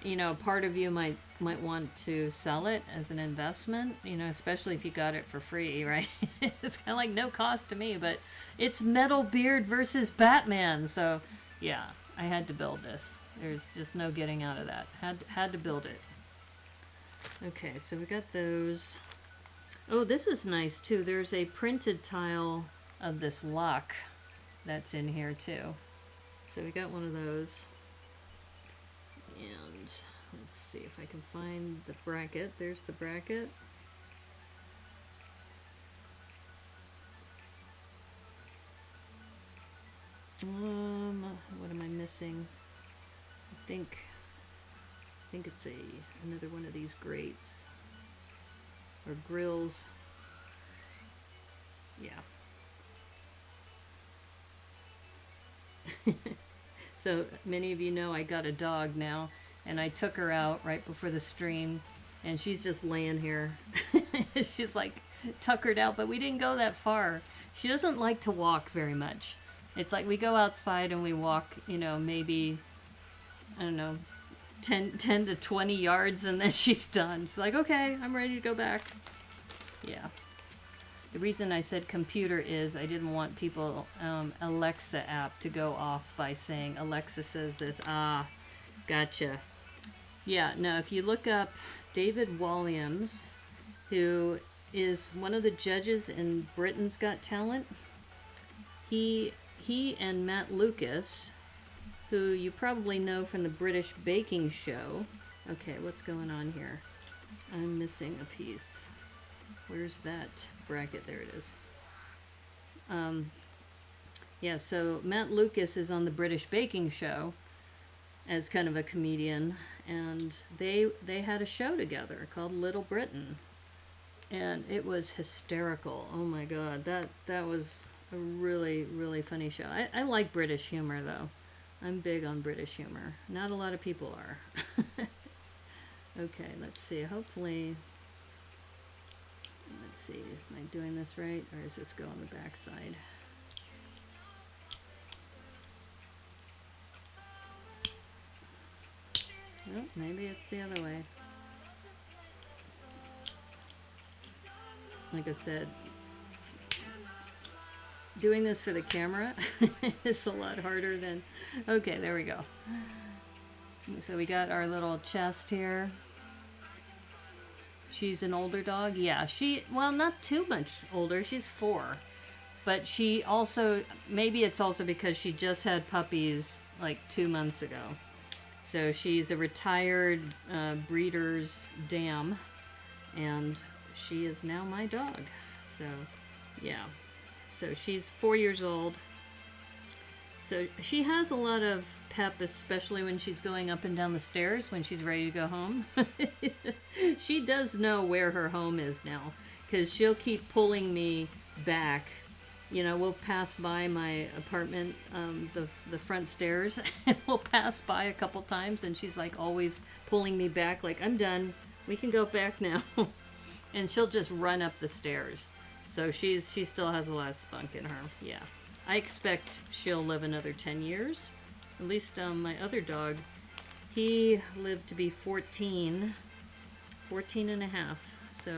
you know, part of you might want to sell it as an investment, you know, especially if you got it for free, right? It's kind of like no cost to me, but it's MetalBeard versus Batman, so yeah, I had to build this. There's just no getting out of that. Had to build it. Okay, so we got those. Oh, this is nice too. There's a printed tile of this lock that's in here too. So we got one of those. And let's see if I can find the bracket. There's the bracket. What am I missing? I think it's another one of these grates or grills. Yeah. So many of you know I got a dog now, and I took her out right before the stream, and she's just laying here. She's like tuckered out, but we didn't go that far. She doesn't like to walk very much. It's like we go outside and we walk, you know, maybe, I don't know, 10 to 20 yards, and then she's done. She's like, okay, I'm ready to go back. Yeah. The reason I said computer is I didn't want people, Alexa app to go off by saying Alexa says this. Ah, gotcha. Yeah, no, if you look up David Walliams, who is one of the judges in Britain's Got Talent. He and Matt Lucas, who you probably know from the British baking show. Okay, what's going on here? I'm missing a piece. Where's that bracket? There it is. Yeah, so Matt Lucas is on the British baking show as kind of a comedian, and they had a show together called Little Britain, and it was hysterical. Oh my god, that was a really, really funny show. I like British humor, though. I'm big on British humor. Not a lot of people are. Okay, let's see. Hopefully, let's see. Am I doing this right, or does this go on the back side? Oh, maybe it's the other way. Like I said, doing this for the camera is a lot harder than... Okay, there we go. So we got our little chest here. She's an older dog. Yeah, well, not too much older. She's 4. But she also, maybe it's also because she just had puppies like 2 months ago. So she's a retired breeder's dam, and she is now my dog. So, yeah. So she's 4 years old. So she has a lot of pep, especially when she's going up and down the stairs when she's ready to go home. She does know where her home is now, because she'll keep pulling me back. You know, we'll pass by my apartment, the front stairs, and we'll pass by a couple times, and she's like always pulling me back, like, I'm done, we can go back now. And she'll just run up the stairs. So she still has a lot of spunk in her. Yeah, I expect she'll live another 10 years. At least my other dog, he lived to be 14 and a half. So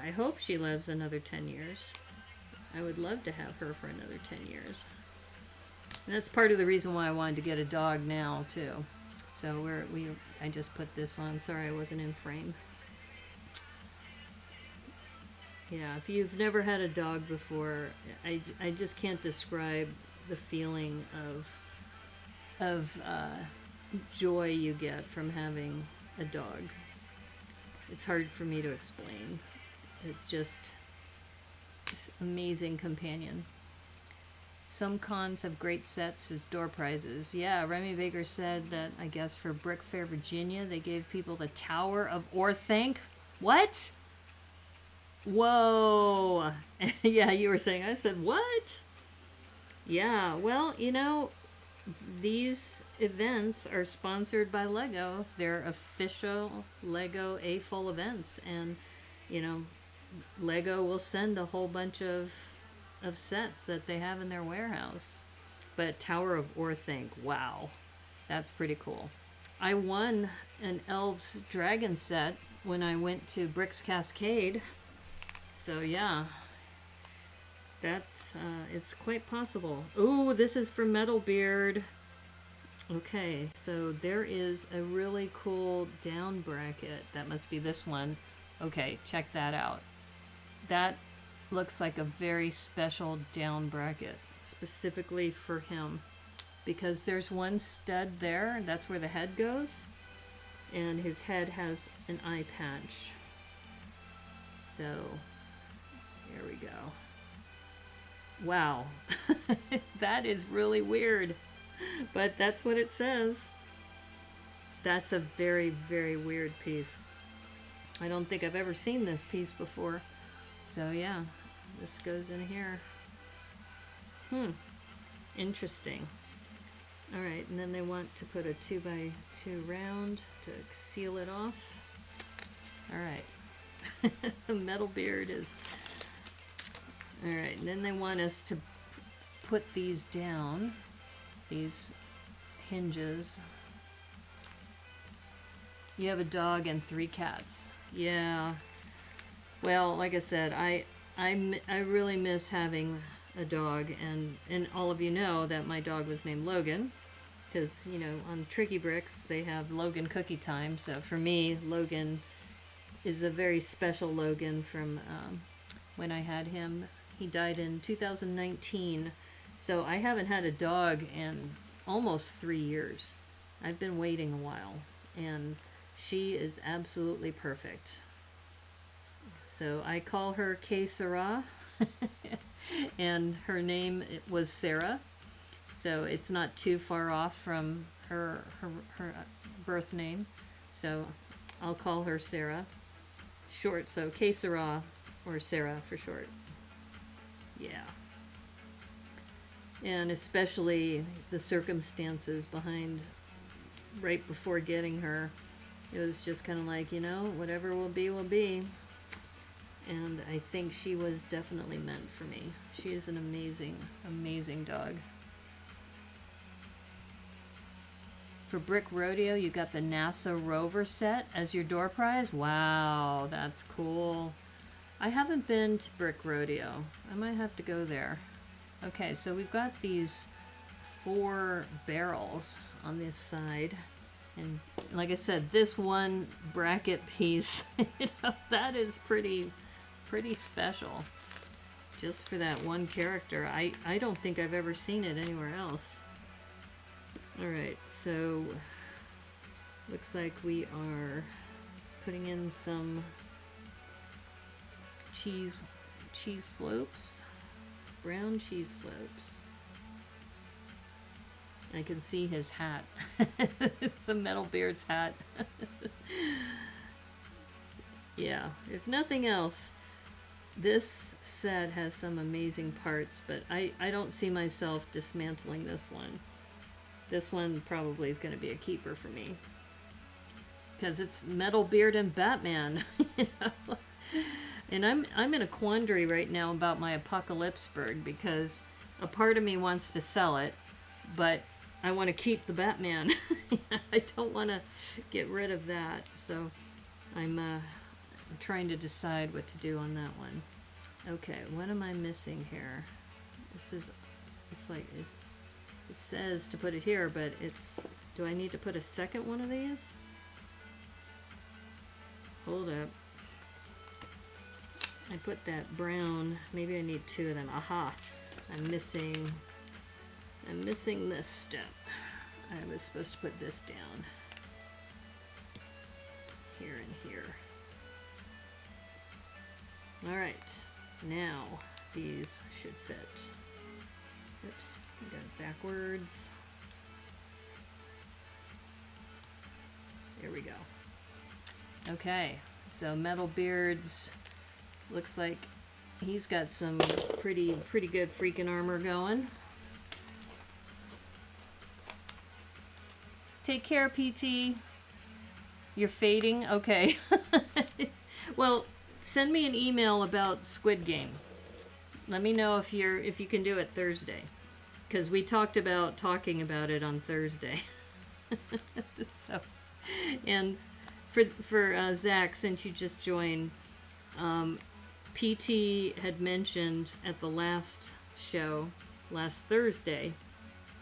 I hope she lives another 10 years. I would love to have her for another 10 years. And that's part of the reason why I wanted to get a dog now, too. So I just put this on. Sorry I wasn't in frame. Yeah, if you've never had a dog before, I just can't describe the feeling of joy you get from having a dog. It's hard for me to explain. It's just this amazing companion. Some cons have great sets as door prizes. Yeah, Remy Baker said that, I guess, for Brick Fair, Virginia, they gave people the Tower of Orthanc. What? Whoa. Yeah, you were saying, I said, what? Yeah, well, you know, these events are sponsored by Lego. They're official Lego A-Full events. And, you know, Lego will send a whole bunch of sets that they have in their warehouse. But Tower of Orthanc, wow. That's pretty cool. I won an Elves Dragon set when I went to Bricks Cascade. So yeah, that is quite possible. Oh, this is for MetalBeard. Okay, so there is a really cool down bracket. That must be this one. Okay, check that out. That looks like a very special down bracket, specifically for him. Because there's one stud there, that's where the head goes. And his head has an eye patch. So... there we go. Wow. That is really weird. But that's what it says. That's a very, very weird piece. I don't think I've ever seen this piece before. So yeah, this goes in here. Interesting. Alright, and then they want to put a 2x2 round to seal it off. Alright. MetalBeard is... Alright, and then they want us to put these down, these hinges. You have a dog and 3 cats. Yeah. Well, like I said, I really miss having a dog, and all of you know that my dog was named Logan, because, you know, on Tricky Bricks, they have Logan Cookie Time, so for me, Logan is a very special Logan from when I had him. He died in 2019, so I haven't had a dog in almost 3 years. I've been waiting a while, and she is absolutely perfect. So I call her K Sarah, and her name was Sarah, so it's not too far off from her birth name. So I'll call her Sarah, short, so K Sarah, or Sarah for short. Yeah. And especially the circumstances behind right before getting her. It was just kind of like, you know, whatever will be, will be. And I think she was definitely meant for me. She is an amazing, amazing dog. For Brick Rodeo, you got the NASA Rover set as your door prize. Wow, that's cool. I haven't been to Brick Rodeo. I might have to go there. Okay, so we've got these 4 barrels on this side. And like I said, this one bracket piece, you know, that is pretty special. Just for that one character. I don't think I've ever seen it anywhere else. Alright, so looks like we are putting in some cheese slopes, brown cheese slopes. I can see his hat. The MetalBeard's hat. Yeah, if nothing else, this set has some amazing parts, but I don't see myself dismantling this one. This one probably is going to be a keeper for me. Because it's MetalBeard and Batman. You know? And I'm in a quandary right now about my Apocalypseburg, because a part of me wants to sell it, but I want to keep the Batman. I don't want to get rid of that. So I'm trying to decide what to do on that one. Okay, what am I missing here? It's like, it says to put it here, but do I need to put a second one of these? Hold up. I put that brown, maybe I need 2 of them. Aha, I'm missing this step. I was supposed to put this down. Here and here. Alright, now these should fit. Oops, I got it backwards. There we go. Okay, so MetalBeard's looks like he's got some pretty good freaking armor going. Take care, PT. You're fading? Okay. Well, send me an email about Squid Game. Let me know if you can do it Thursday, because we talked about talking about it on Thursday. So, and for Zach, since you just joined, PT had mentioned at the last show last Thursday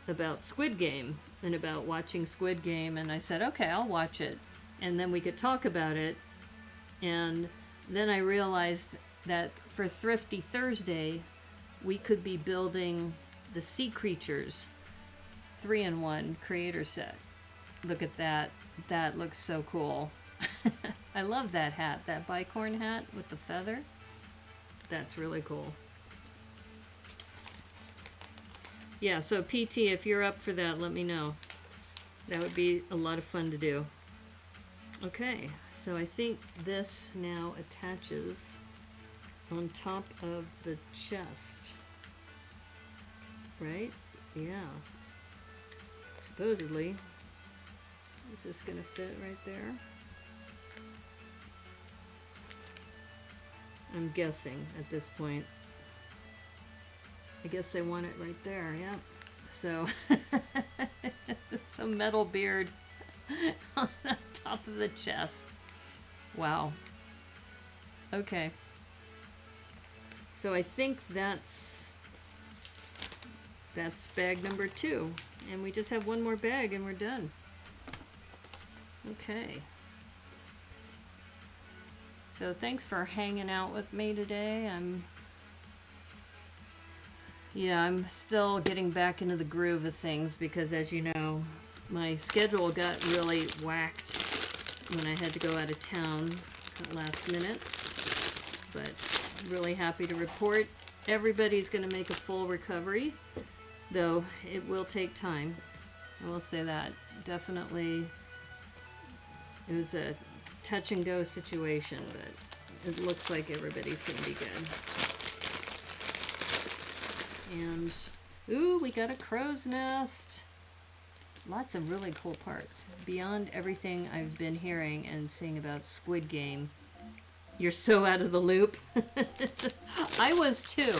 about Squid Game and about watching Squid Game, and I said, okay, I'll watch it, and then we could talk about it. And then I realized that for Thrifty Thursday, we could be building the Sea Creatures 3-in-1 creator set. Look at that. That looks so cool. I love that hat, that bicorn hat with the feather. That's really cool. Yeah, so PT, if you're up for that, let me know. That would be a lot of fun to do. Okay, so I think this now attaches on top of the chest. Right? Yeah. Supposedly. Is this gonna fit right there? I'm guessing at this point. I guess they want it right there, yeah. So, some MetalBeard on the top of the chest. Wow. Okay. So I think that's bag number 2. And we just have one more bag and we're done. Okay. So thanks for hanging out with me today. I'm still getting back into the groove of things because, as you know, my schedule got really whacked when I had to go out of town last minute. But really happy to report everybody's going to make a full recovery, though it will take time. I will say that. Definitely, it was a touch and go situation, but it looks like everybody's going to be good. And, ooh, we got a crow's nest. Lots of really cool parts. Beyond everything I've been hearing and seeing about Squid Game. You're so out of the loop. I was too.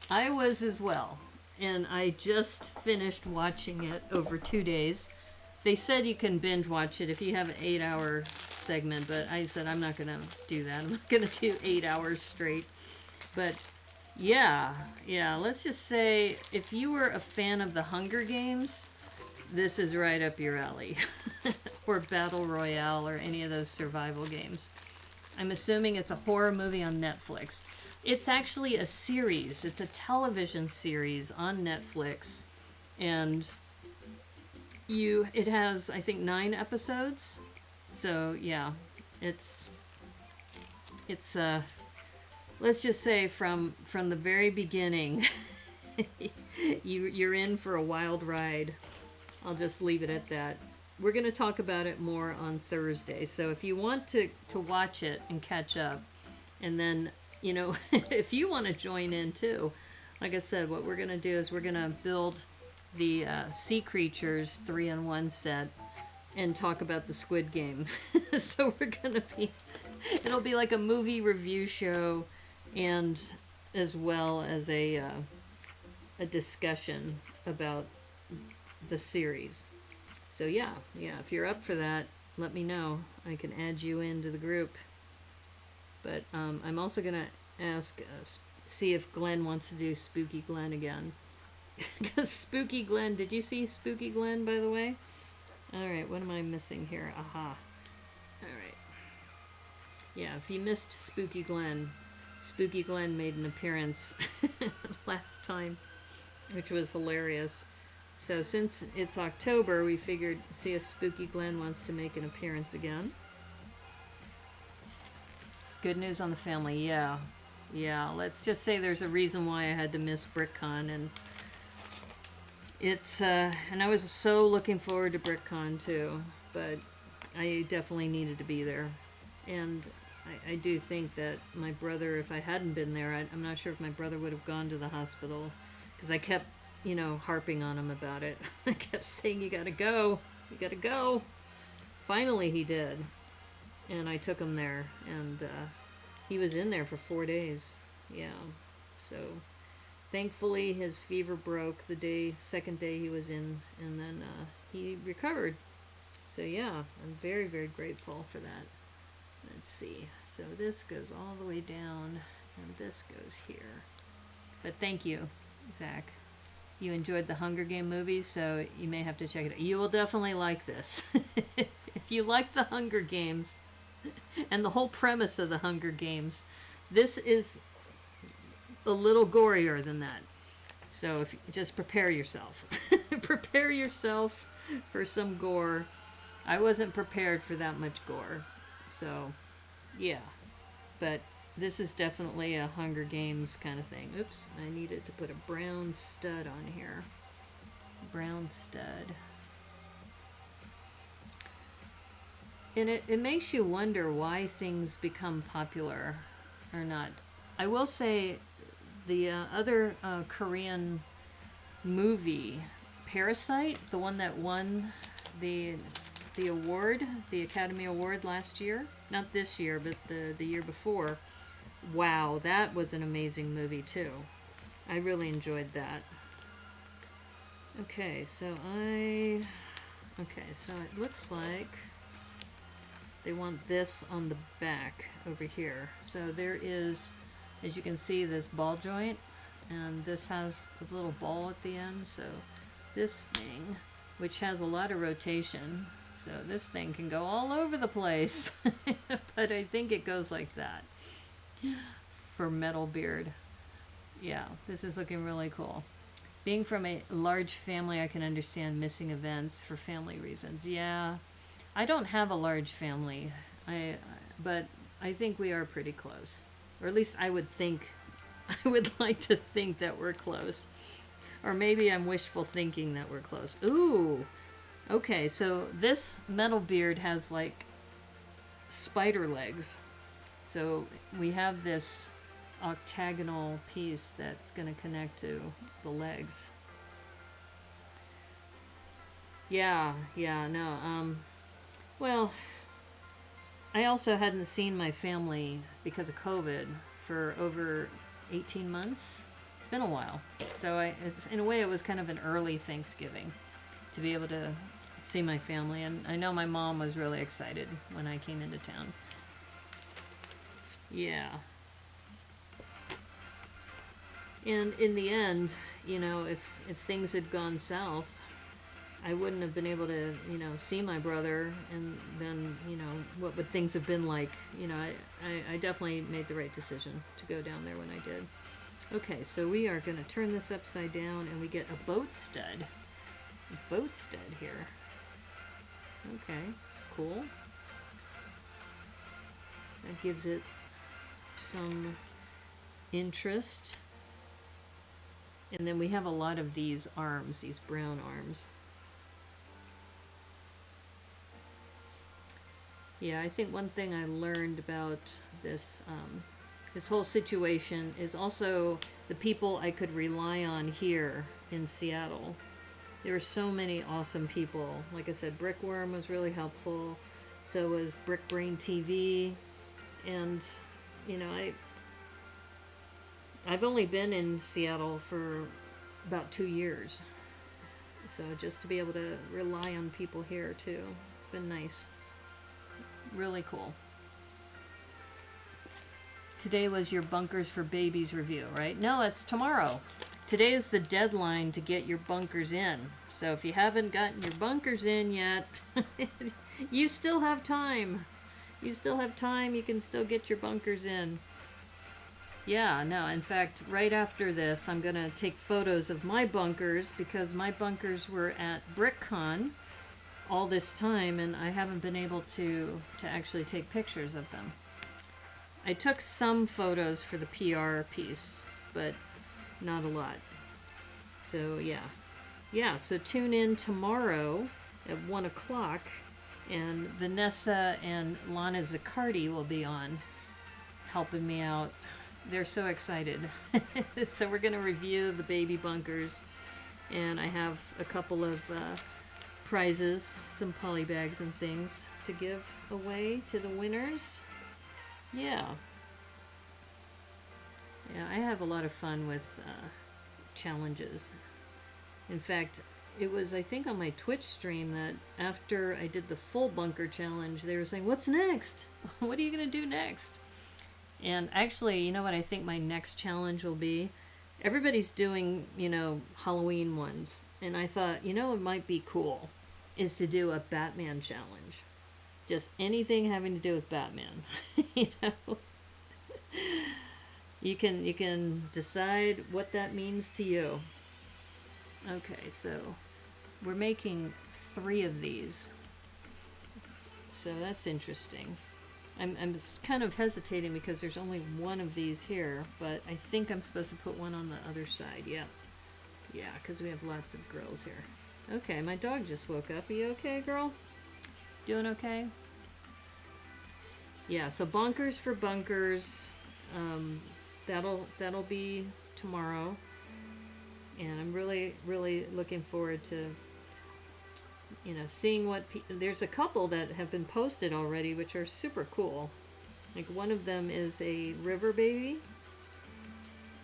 I was as well. And I just finished watching it over 2 days. They said you can binge watch it if you have an 8-hour segment, but I said I'm not going to do that. I'm not going to do 8 hours straight. But yeah, let's just say if you were a fan of the Hunger Games, this is right up your alley. Or Battle Royale or any of those survival games. I'm assuming it's a horror movie on Netflix. It's actually a series. It's a television series on Netflix. And it has, I think, 9 episodes. So, yeah, it's let's just say from the very beginning, you're in for a wild ride. I'll just leave it at that. We're going to talk about it more on Thursday. So if you want to watch it and catch up, and then, if you want to join in too, like I said, what we're going to do is we're going to build the Sea Creatures 3-in-1 set and talk about the Squid Game. So it'll be like a movie review show, and as well as a discussion about the series. So yeah, if you're up for that, let me know. I can add you into the group. But I'm also going to ask, see if Glenn wants to do Spooky Glenn again. Because Spooky Glenn, did you see Spooky Glenn, by the way? Alright, what am I missing here? Aha. Alright. Yeah, if you missed Spooky Glenn made an appearance last time, which was hilarious. So since it's October, we figured, see if Spooky Glenn wants to make an appearance again. Good news on the family, yeah. Let's just say there's a reason why I had to miss BrickCon, and it's and I was so looking forward to BrickCon too, but I definitely needed to be there. And I do think that my brother, if I hadn't been there, I'm not sure if my brother would have gone to the hospital, because I kept harping on him about it. I kept saying, you gotta go. Finally he did. And I took him there, and he was in there for 4 days. Yeah. So thankfully his fever broke the second day he was in, and then he recovered. So yeah, I'm very, very grateful for that. Let's see. So this goes all the way down, and this goes here. But thank you, Zach. You enjoyed the Hunger Game movies, so you may have to check it out. You will definitely like this. If you like the Hunger Games and the whole premise of the Hunger Games, this is a little gorier than that. So just prepare yourself. Prepare yourself for some gore. I wasn't prepared for that much gore. So, yeah. But this is definitely a Hunger Games kind of thing. Oops, I needed to put a brown stud on here. Brown stud. And it makes you wonder why things become popular or not. I will say the other Korean movie, Parasite, the one that won the award, the Academy Award last year, not this year, but the year before. Wow, that was an amazing movie too. I really enjoyed that. Okay, so it looks like they want this on the back over here. So there is, as you can see, this ball joint, and this has a little ball at the end. So this thing, which has a lot of rotation, So this thing can go all over the place. But I think it goes like that for MetalBeard. Yeah, this is looking really cool. Being from a large family, I can understand missing events for family reasons. Yeah, I don't have a large family, but I think we are pretty close. Or at least I would think, I would like to think that we're close. Or maybe I'm wishful thinking that we're close. Ooh, okay, so this MetalBeard has like spider legs. So we have this octagonal piece that's going to connect to the legs. Yeah, no, well, I also hadn't seen my family because of COVID for over 18 months. It's been a while. So it's, in a way, it was kind of an early Thanksgiving to be able to see my family. And I know my mom was really excited when I came into town. Yeah. And in the end, you know, if things had gone south, I wouldn't have been able to, you know, see my brother, and then, you know, what would things have been like? You know, I definitely made the right decision to go down there when I did. Okay, so we are going to turn this upside down, and we get a boat stud. A boat stud here. Okay, cool. That gives it some interest. And then we have a lot of these arms, these brown arms. Yeah, I think one thing I learned about this this whole situation is also the people I could rely on here in Seattle. There were so many awesome people. Like I said, Brickworm was really helpful. So was Brickbrain TV. And, you know, I've only been in Seattle for about 2 years. So just to be able to rely on people here too, it's been nice. Really cool. Today was your Bunkers for Babies review, right? No, it's tomorrow. Today is the deadline to get your bunkers in. So if you haven't gotten your bunkers in yet, you still have time. You still have time. You can still get your bunkers in. Yeah, no, in fact, right after this, I'm going to take photos of my bunkers because my bunkers were at BrickCon all this time, and I haven't been able to actually take pictures of them. I took some photos for the PR piece, but not a lot. So, yeah. Yeah, so tune in tomorrow at 1 o'clock, and Vanessa and Lana Zaccardi will be on, helping me out. They're so excited. So we're going to review the baby bunkers, and I have a couple of prizes, some polybags and things to give away to the winners. Yeah. Yeah, I have a lot of fun with challenges. In fact, it was, I think, on my Twitch stream that after I did the full bunker challenge, they were saying, "What's next? What are you going to do next?" And actually, you know what I think my next challenge will be? Everybody's doing, you know, Halloween ones. And I thought, you know, it might be cool is to do a Batman challenge. Just anything having to do with Batman. You know? You can decide what that means to you. Okay, so we're making 3 of these. So that's interesting. I'm kind of hesitating because there's only 1 of these here, but I think I'm supposed to put 1 on the other side. Yeah. Yeah, because we have lots of girls here. Okay, my dog just woke up. Are you okay, girl? Doing okay? Yeah, so Bonkers for Bunkers. That'll be tomorrow. And I'm really, really looking forward to, you know, seeing what there's a couple that have been posted already, which are super cool. Like one of them is a river baby,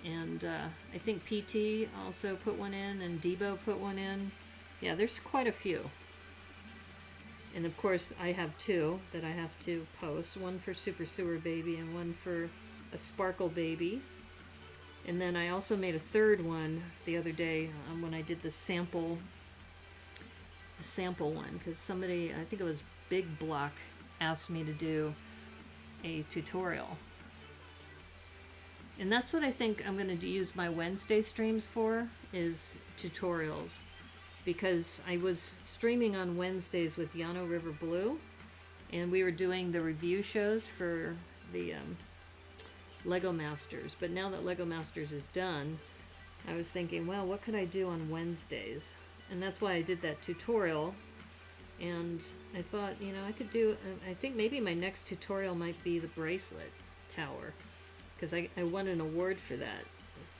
and I think PT also put one in, and Debo put one in. Yeah, there's quite a few. And of course, I have 2 that I have to post. One for Super Sewer Baby and one for a Sparkle Baby. And then I also made a 3rd one the other day when I did the sample the sample one, because somebody, I think it was Big Block, asked me to do a tutorial. And that's what I think I'm going to use my Wednesday streams for, is tutorials. Because I was streaming on Wednesdays with Yano River Blue, and we were doing the review shows for the Lego Masters. But now that Lego Masters is done, I was thinking, well, what could I do on Wednesdays? And that's why I did that tutorial. And I thought, you know, I could do, I think maybe my next tutorial might be the bracelet tower. Because I won an award for that,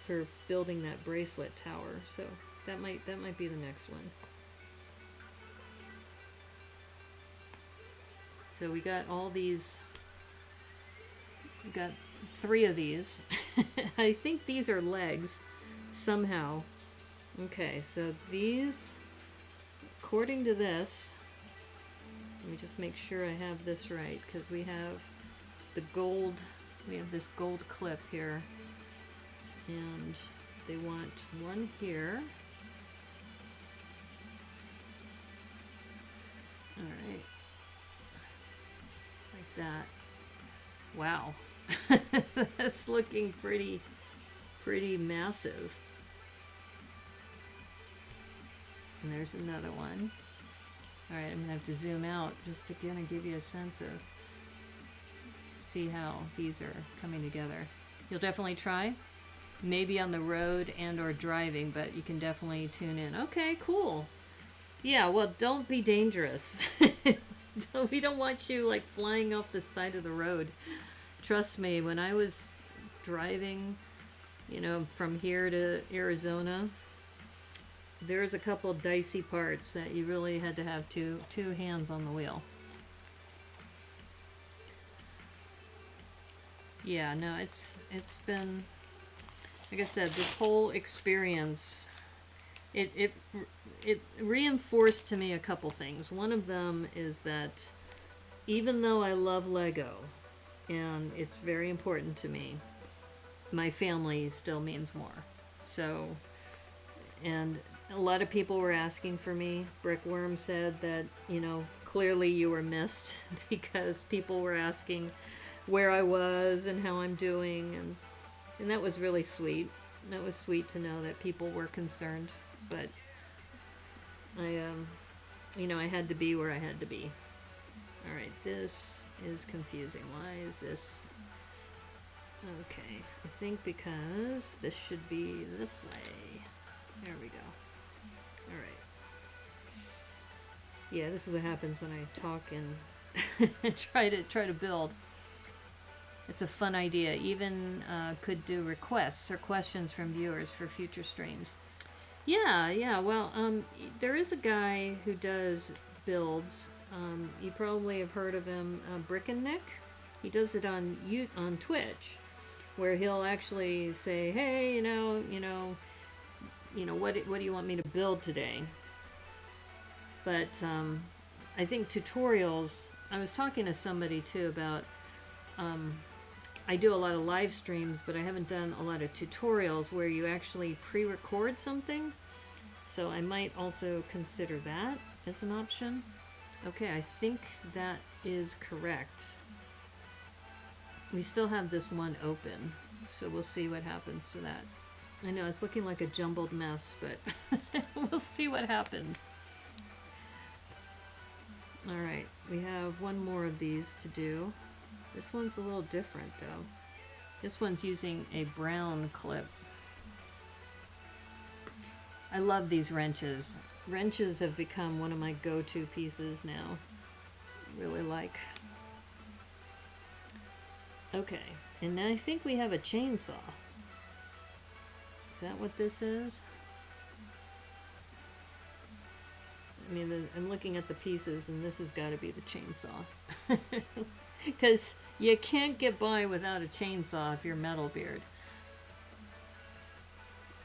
for building that bracelet tower. So that might be the next one. So we got all these, we got 3 of these. I think these are legs somehow. Okay, so these, according to this, let me just make sure I have this right, because we have the gold, we have this gold clip here, and they want one here. All right, like that. Wow, that's looking pretty massive. And there's another one. All right, I'm gonna have to zoom out just to kind of give you a sense of, see how these are coming together. You'll definitely try, maybe on the road and or driving, but you can definitely tune in. Okay, cool. Yeah, well, don't be dangerous. We don't want you like flying off the side of the road. Trust me, when I was driving, you know, from here to Arizona, there's a couple dicey parts that you really had to have two hands on the wheel. Yeah, no, it's been, like I said, this whole experience, it reinforced to me a couple things. One of them is that even though I love Lego, and it's very important to me, my family still means more. So, and a lot of people were asking for me. Brickworm said that, you know, clearly you were missed because people were asking where I was and how I'm doing, and that was really sweet. That was sweet to know that people were concerned, but I, you know, I had to be where I had to be. All right, this is confusing. Why is this? Okay, I think because this should be this way. There we go. All right. Yeah, this is what happens when I talk and try to build. It's a fun idea. Even could do requests or questions from viewers for future streams. Yeah. Well, there is a guy who does builds. You probably have heard of him, Brickanista. He does it on Twitch, where he'll actually say, "Hey, you know, what do you want me to build today?" But I think tutorials. I was talking to somebody too about. I do a lot of live streams, but I haven't done a lot of tutorials where you actually pre-record something. So I might also consider that as an option. Okay, I think that is correct. We still have this one open, so we'll see what happens to that. I know it's looking like a jumbled mess, but we'll see what happens. All right, we have one more of these to do. This one's a little different though. This one's using a brown clip. I love these wrenches. Wrenches have become one of my go-to pieces now. Really like. Okay, and now I think we have a chainsaw. Is that what this is? I mean, I'm looking at the pieces, and this has got to be the chainsaw. Because you can't get by without a chainsaw if you're MetalBeard.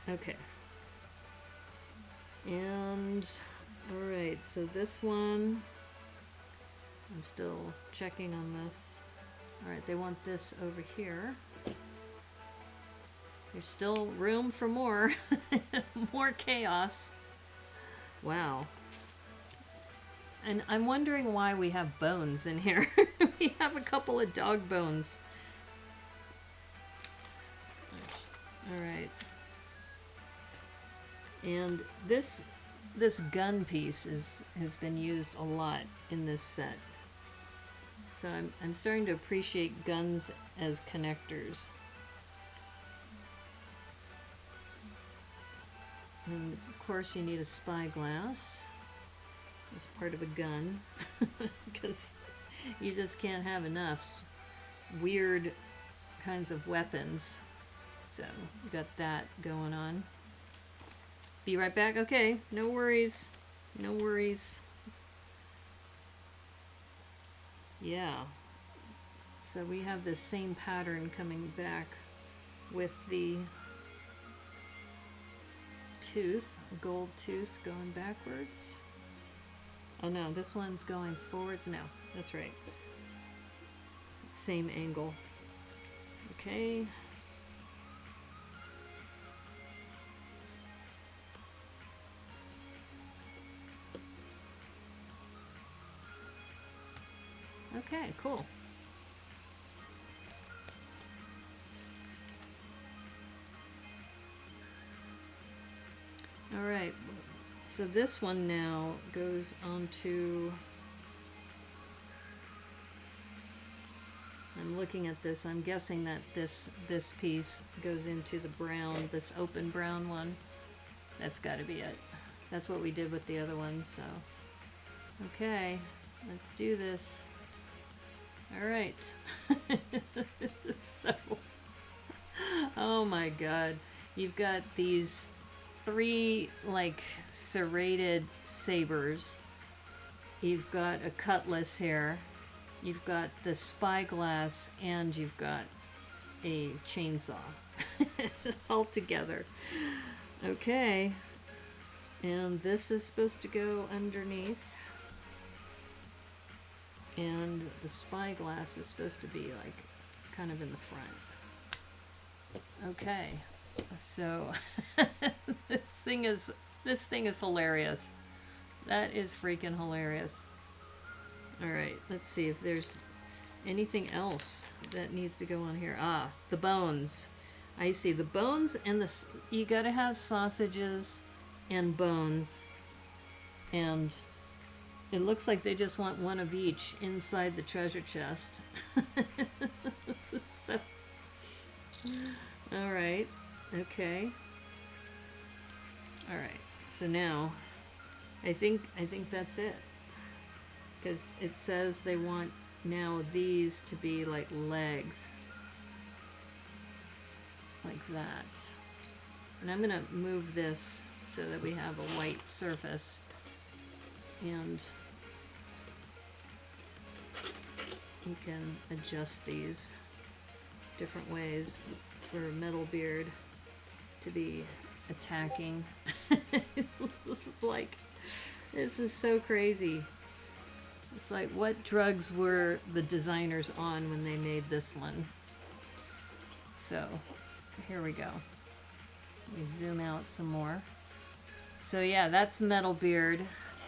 Okay. And, alright, so this one, I'm still checking on this. Alright, they want this over here. There's still room for more. More chaos. Wow. And I'm wondering why we have bones in here. We have a couple of dog bones. Alright. And this gun piece has been used a lot in this set. So I'm starting to appreciate guns as connectors. And of course you need a spyglass as part of a gun, because you just can't have enough weird kinds of weapons. So we got that going on. Be right back. Okay, no worries. No worries. Yeah. So we have this same pattern coming back with the tooth, gold tooth going backwards. Oh no, this one's going forwards. No, that's right. Same angle. Okay. Okay, cool. All right, so this one now goes onto, I'm looking at this, I'm guessing that this piece goes into the brown, this open brown one. That's got to be it. That's what we did with the other ones, so. Okay, let's do this. All right. So, oh my God. You've got these 3 like serrated sabers. You've got a cutlass here. You've got the spyglass, and you've got a chainsaw. It's all together. Okay. And this is supposed to go underneath. And the spyglass is supposed to be like kind of in the front. Okay, so this thing is hilarious. That is freaking hilarious. All right, let's see if there's anything else that needs to go on here. Ah, the bones. I see the bones and the. You gotta have sausages and bones, and it looks like they just want one of each inside the treasure chest. So, all right, okay, all right. So now, I think that's it, because it says they want now these to be like legs, like that. And I'm gonna move this so that we have a white surface, and you can adjust these different ways for MetalBeard to be attacking. This is so crazy. It's like, what drugs were the designers on when they made this one? So here we go. Let me zoom out some more. So yeah, that's MetalBeard,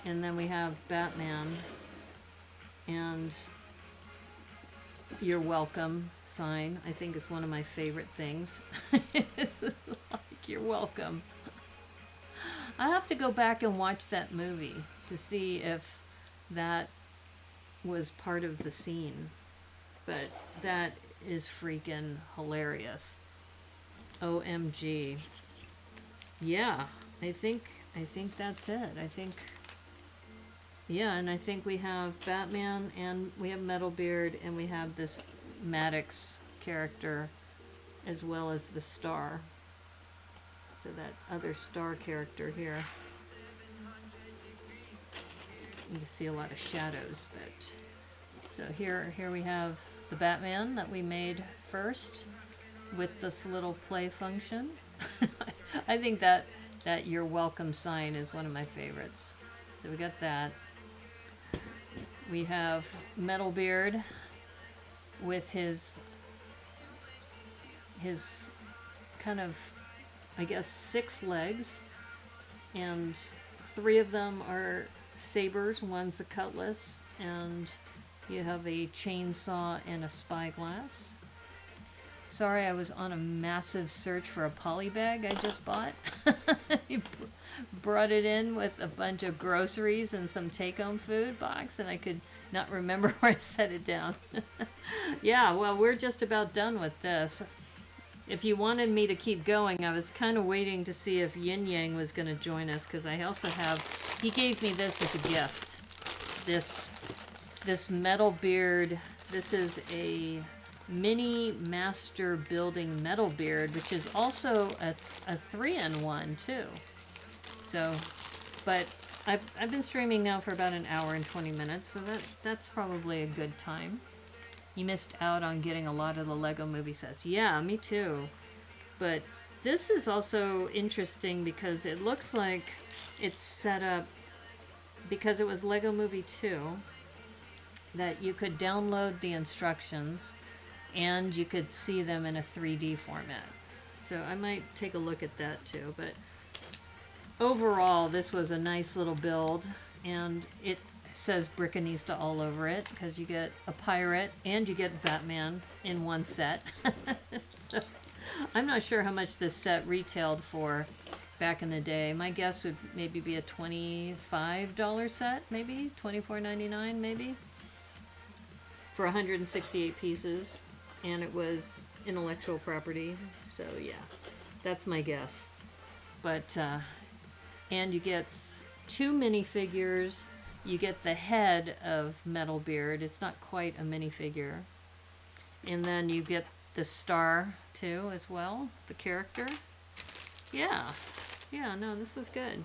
and then we have Batman and "You're welcome" sign. I think it's one of my favorite things. Like, you're welcome. I have to go back and watch that movie to see if that was part of the scene. But that is freaking hilarious. OMG. Yeah, I think that's it. Yeah, and I think we have Batman, and we have MetalBeard, and we have this Maddox character, as well as the Star. So that other Star character here. You can see a lot of shadows, but so here we have the Batman that we made first with this little play function. I think that "You're welcome" sign is one of my favorites. So we got that. We have MetalBeard with his kind of, I guess, 6 legs, and 3 of them are sabers. One's a cutlass, and you have a chainsaw and a spyglass. Sorry, I was on a massive search for a polybag I just bought. He brought it in with a bunch of groceries and some take-home food box, and I could not remember where I set it down. Yeah, well, we're just about done with this. If you wanted me to keep going, I was kind of waiting to see if Yin Yang was going to join us, because I also have, he gave me this as a gift. This MetalBeard, this is a mini master building MetalBeard, which is also a 3-in-1 too. So, but I've been streaming now for about an hour and 20 minutes, so that's probably a good time. You missed out on getting a lot of the Lego movie sets. Yeah, me too. But this is also interesting because it looks like it's set up, because it was Lego Movie 2, that you could download the instructions and you could see them in a 3D format. So I might take a look at that too. But overall, this was a nice little build, and it says Brickanista all over it, because you get a pirate and you get Batman in one set. I'm not sure how much this set retailed for back in the day. My guess would maybe be a $25 set, maybe $24.99 maybe, for 168 pieces, and it was intellectual property. So yeah, that's my guess. But and you get 2 minifigures. You get the head of MetalBeard. It's not quite a minifigure. And then you get the star too as well, the character. Yeah, no, this was good.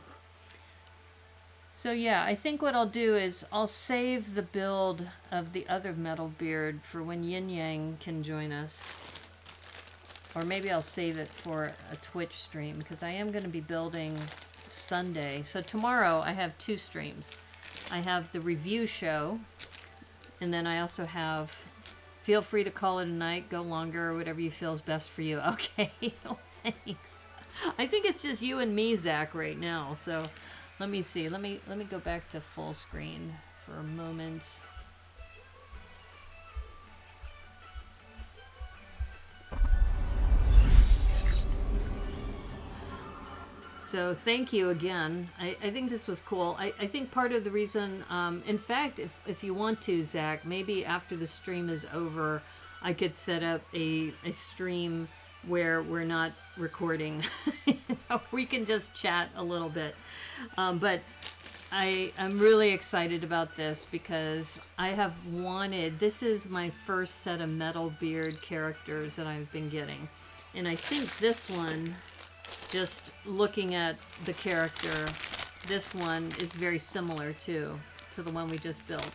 So yeah, I think what I'll do is I'll save the build of the other MetalBeard for when Yin Yang can join us. Or maybe I'll save it for a Twitch stream, because I am going to be building Sunday. So tomorrow I have 2 streams. I have the review show, and then I also have, feel free to call it a night, go longer, or whatever you feel is best for you. Okay, oh, thanks. I think it's just you and me, Zach, right now. So let me see. Let me go back to full screen for a moment. So thank you again. I think this was cool. I think part of the reason, in fact, if you want to, Zach, maybe after the stream is over, I could set up a stream where we're not recording. We can just chat a little bit. But I'm really excited about this, because I have wanted, this is my first set of MetalBeard characters that I've been getting. And I think this one, just looking at the character, this one is very similar to the one we just built.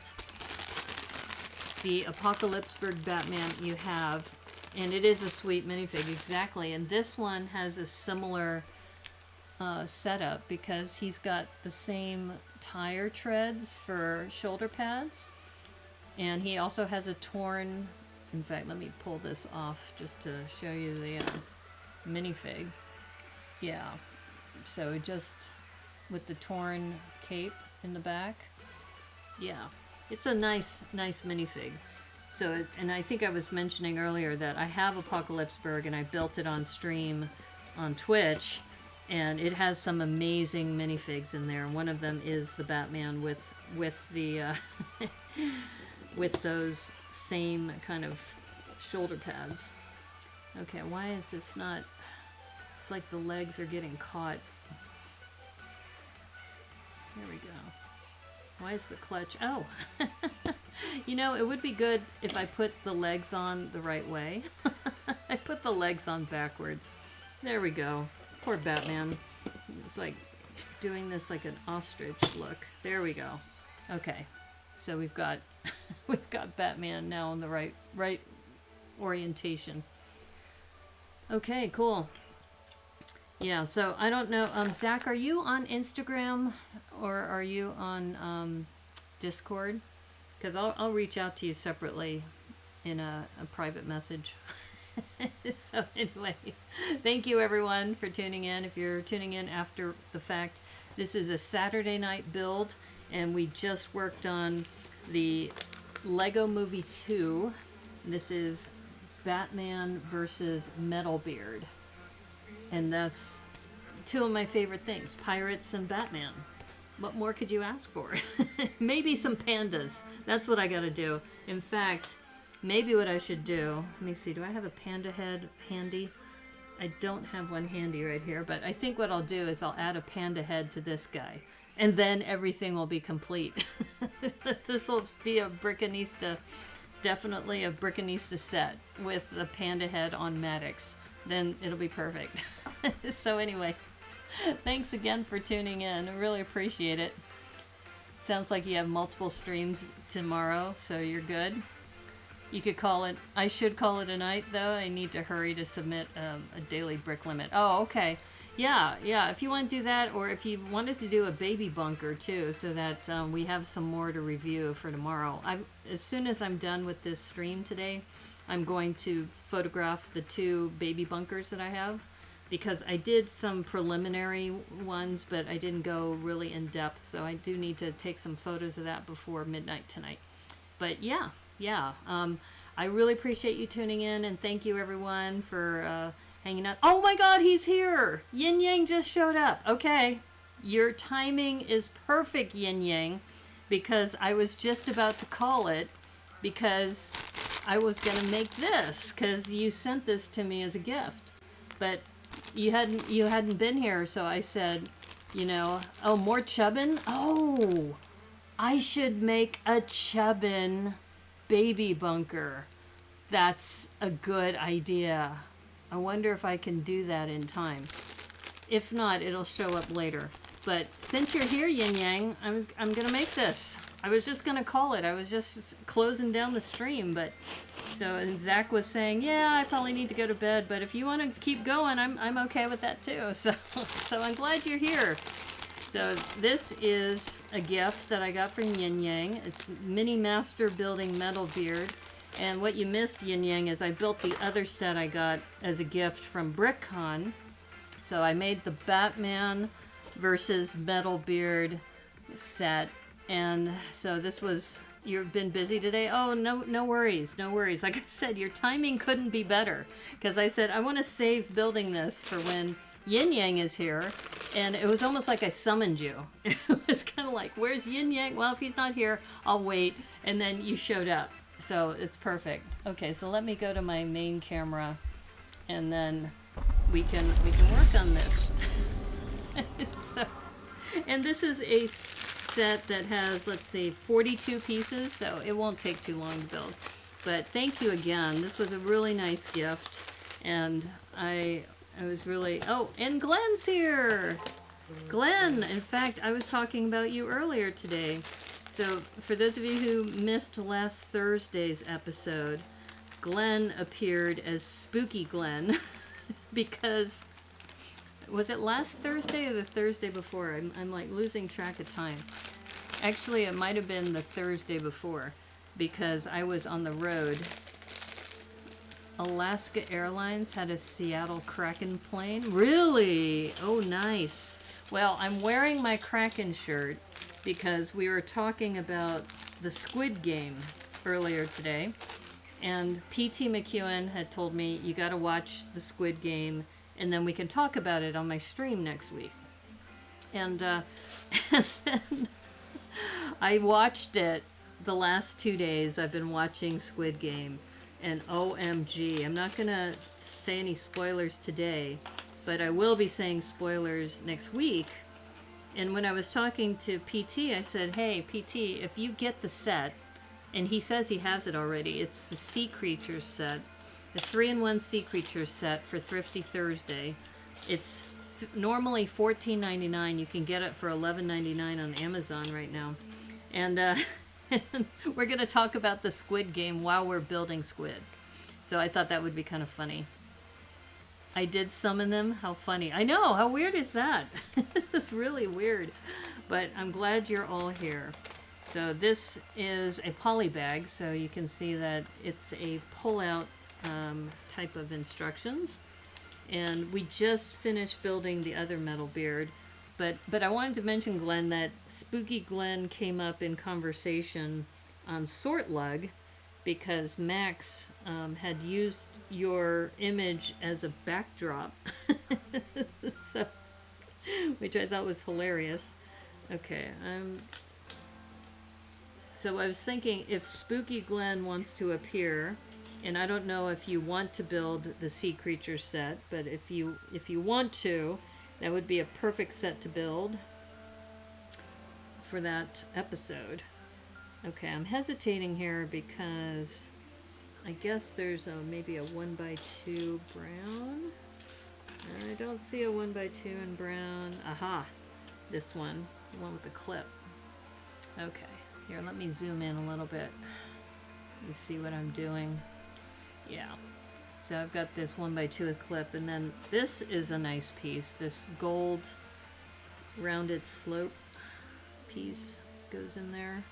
The Apocalypseburg Batman you have, and it is a sweet minifig, exactly. And this one has a similar setup, because he's got the same tire treads for shoulder pads, and he also has a torn, in fact, let me pull this off just to show you the minifig. Yeah, so just with the torn cape in the back. Yeah, it's a nice minifig. So, and I think I was mentioning earlier that I have Apocalypseburg, and I built it on stream on Twitch, and it has some amazing minifigs in there. One of them is the Batman with the with those same kind of shoulder pads. Okay, why is this not? It's like the legs are getting caught. There we go. Why is the clutch? Oh, you know, it would be good if I put the legs on the right way. I put the legs on backwards. There we go. Poor Batman. It's like doing this like an ostrich look. There we go. Okay, so we've got we've got Batman now in the right orientation. Okay, cool. Yeah, so I don't know, Zach, are you on Instagram or are you on Discord? Because I'll reach out to you separately in a private message. So anyway, thank you everyone for tuning in. If you're tuning in after the fact, this is a Saturday night build, and we just worked on the Lego Movie 2. This is Batman versus MetalBeard. And that's two of my favorite things, pirates and Batman. What more could you ask for? Maybe some pandas. That's what I gotta do. In fact, maybe what I should do, let me see, do I have a panda head handy? I don't have one handy right here, but I think what I'll do is I'll add a panda head to this guy. And then everything will be complete. This will be a Brickanista, definitely a Brickanista set with a panda head on Maddox. Then it'll be perfect. So anyway, thanks again for tuning in. I really appreciate it. Sounds like you have multiple streams tomorrow, so you're good. You could call it, I should call it a night though. I need to hurry to submit a daily brick limit. Oh, okay. Yeah, if you want to do that, or if you wanted to do a baby bunker too, so that we have some more to review for tomorrow. As soon as I'm done with this stream today, I'm going to photograph the 2 baby bunkers that I have, because I did some preliminary ones, but I didn't go really in depth, so I do need to take some photos of that before midnight tonight. But yeah, I really appreciate you tuning in, and thank you everyone for hanging out. Oh my god, he's here! Yin Yang just showed up. Okay, your timing is perfect, Yin Yang, because I was just about to call it, because I was gonna make this, because you sent this to me as a gift, but you hadn't been here, so I said, you know, oh, more chubbin? Oh, I should make a chubbin baby bunker. That's a good idea. I wonder if I can do that in time. If not, it'll show up later. But since you're here, Yin Yang, I'm gonna make this. I was just gonna call it. I was just closing down the stream, but so, and Zach was saying, yeah, I probably need to go to bed, but if you want to keep going, I'm okay with that too. So I'm glad you're here. So this is a gift that I got from Yin Yang. It's Mini Master Building MetalBeard. And what you missed, Yin Yang, is I built the other set I got as a gift from BrickCon. So I made the Batman versus MetalBeard set. And so this was, you've been busy today? Oh, no worries, no worries. Like I said, your timing couldn't be better. Because I said, I want to save building this for when Yin Yang is here. And it was almost like I summoned you. It was kind of like, where's Yin Yang? Well, if he's not here, I'll wait. And then you showed up. So it's perfect. Okay, so let me go to my main camera, and then we can work on this. So, and this is a set that has, let's see, 42 pieces, so it won't take too long to build. But thank you again. This was a really nice gift, and I was really, oh, and Glenn's here. Glenn, in fact, I was talking about you earlier today. So, for those of you who missed last Thursday's episode, Glenn appeared as Spooky Glenn because, was it last Thursday or the Thursday before? I'm like losing track of time. Actually, it might have been the Thursday before, because I was on the road. Alaska Airlines had a Seattle Kraken plane. Really? Oh, nice. Well, I'm wearing my Kraken shirt because we were talking about the Squid Game earlier today, and PT McEwen had told me, you got to watch the Squid Game, and then we can talk about it on my stream next week. And, and then I watched it the last 2 days. I've been watching Squid Game, and OMG, I'm not gonna say any spoilers today, but I will be saying spoilers next week. And when I was talking to PT, I said, hey, PT, if you get the set, and he says he has it already, it's the Sea Creatures set, the 3-in-1 Sea Creatures set for Thrifty Thursday. It's normally $14.99. You can get it for $11.99 on Amazon right now. And we're going to talk about the Squid Game while we're building squids. So I thought that would be kind of funny. I did summon them. How funny. I know. How weird is that? It's really weird. But I'm glad you're all here. So this is a polybag. So you can see that it's a pull-out type of instructions. And we just finished building the other MetalBeard. But I wanted to mention, Glenn, that Spooky Glenn came up in conversation on Sort Lug because Max had used your image as a backdrop, so, which I thought was hilarious. Okay, so I was thinking if Spooky Glenn wants to appear, and I don't know if you want to build the sea creature set, but if you want to, that would be a perfect set to build for that episode. Okay, I'm hesitating here because I guess there's maybe a 1x2 brown. I don't see a 1x2 in brown. Aha, this one, the one with the clip. Okay, here, let me zoom in a little bit. You see what I'm doing? Yeah. So I've got this 1x2 clip, and then this is a nice piece. This gold rounded slope piece goes in there.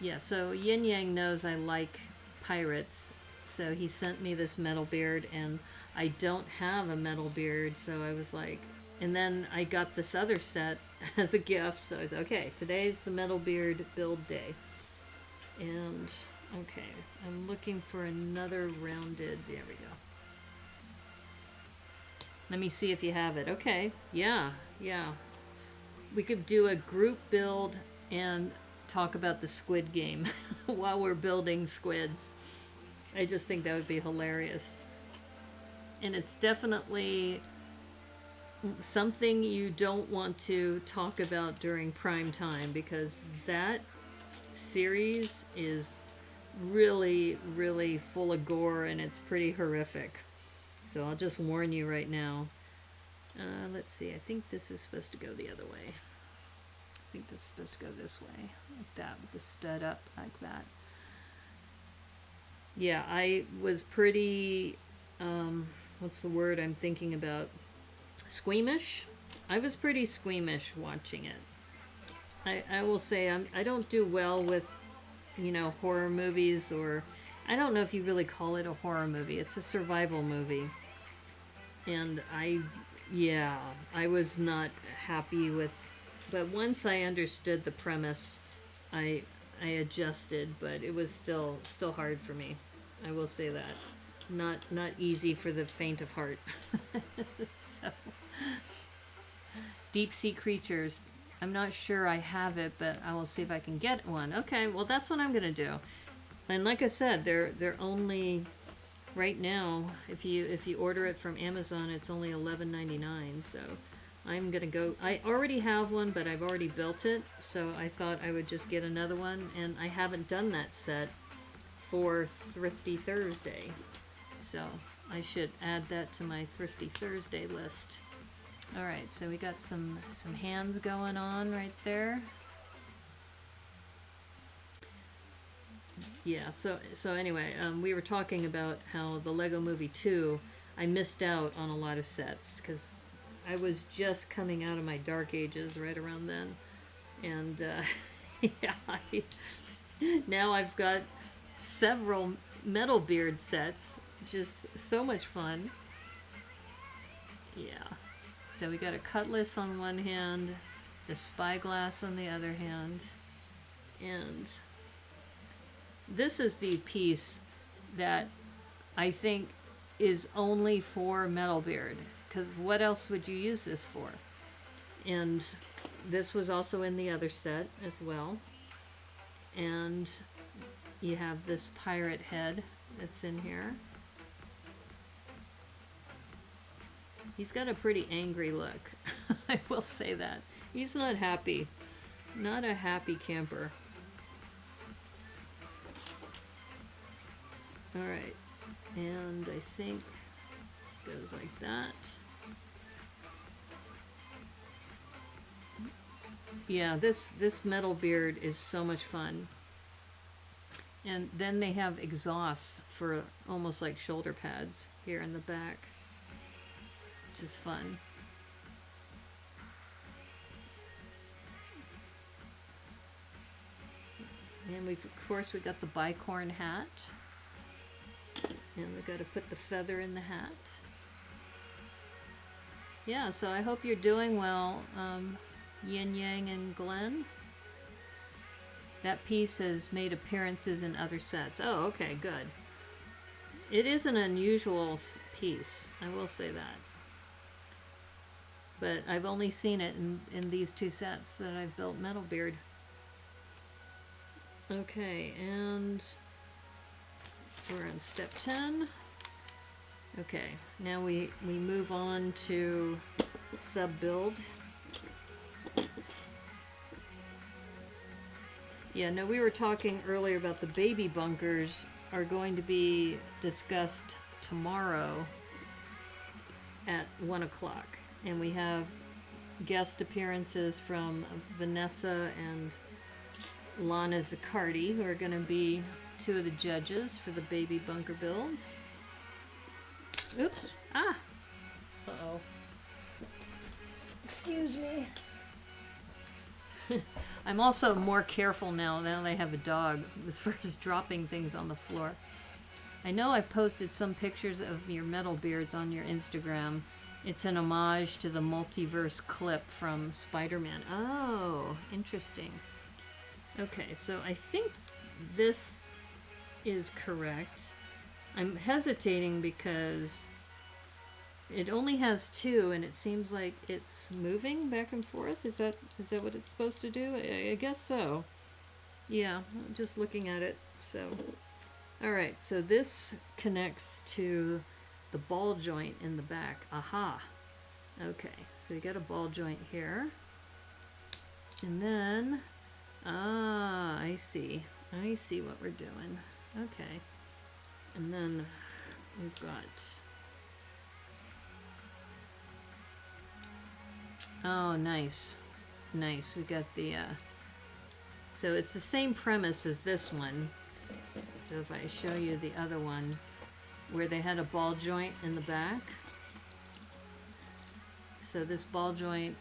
Yeah, so Yin Yang knows I like pirates, so he sent me this MetalBeard, and I don't have a MetalBeard, so I was like, and then I got this other set as a gift, so I was okay, today's the MetalBeard build day. And okay, I'm looking for another rounded, there we go. Let me see if you have it. Okay, yeah. We could do a group build and talk about the squid game while we're building squids. I just think that would be hilarious. And it's definitely something you don't want to talk about during prime time, because that series is really, really full of gore, and it's pretty horrific. So I'll just warn you right now. Let's see, I think this is supposed to go the other way. I think this is supposed to go this way, like that, with the stud up like that. Yeah, I was pretty, what's the word I'm thinking about? Squeamish? I was pretty squeamish watching it. I will say I don't do well with, you know, horror movies, or I don't know if you really call it a horror movie. It's a survival movie. And I was not happy with, but once I understood the premise, I adjusted, but it was still hard for me. I will say that. Not easy for the faint of heart. So, deep sea creatures. I'm not sure I have it, but I will see if I can get one. Okay, well that's what I'm gonna do. And like I said, they're only right now. If you order it from Amazon, it's only $11.99. So I'm gonna go. I already have one, but I've already built it. So I thought I would just get another one, and I haven't done that set for Thrifty Thursday. So I should add that to my Thrifty Thursday list. Alright, so we got some hands going on right there. Yeah, so anyway, we were talking about how the Lego Movie 2, I missed out on a lot of sets, because I was just coming out of my dark ages right around then. And, yeah, now I've got several MetalBeard sets, just so much fun. Yeah. So we got a cutlass on one hand, the spyglass on the other hand, and this is the piece that I think is only for MetalBeard, because what else would you use this for? And this was also in the other set as well. And you have this pirate head that's in here. He's got a pretty angry look. I will say that. He's not happy. Not a happy camper. Alright. And I think it goes like that. Yeah, this MetalBeard is so much fun. And then they have exhausts for almost like shoulder pads here in the back, which is fun. And of course we got the bicorn hat. And we got to put the feather in the hat. yeah, so I hope you're doing well, Yin Yang and Glenn. That piece has made appearances in other sets. Oh, okay, good. It is an unusual piece, I will say that. But I've only seen it in these two sets that I've built MetalBeard. Okay, and we're on step 10. Okay, now we move on to sub-build. Yeah, no, we were talking earlier about the baby bunkers are going to be discussed tomorrow at 1 o'clock. And we have guest appearances from Vanessa and Lana Zaccardi, who are going to be two of the judges for the baby bunker builds. Oops. Ah. Uh-oh. Excuse me. I'm also more careful now that I have a dog as far as dropping things on the floor. I know I've posted some pictures of your MetalBeards on your Instagram. It's an homage to the multiverse clip from Spider-Man. Oh, interesting. Okay, so I think this is correct. I'm hesitating because it only has two, and it seems like it's moving back and forth. Is that what it's supposed to do? I guess so. Yeah, I'm just looking at it. So, all right. So this connects to the ball joint in the back. Aha. Okay. So you got a ball joint here, and then I see. I see what we're doing. Okay. And then we've got. Oh, nice. Nice. We got the, so it's the same premise as this one. So if I show you the other one, where they had a ball joint in the back. So this ball joint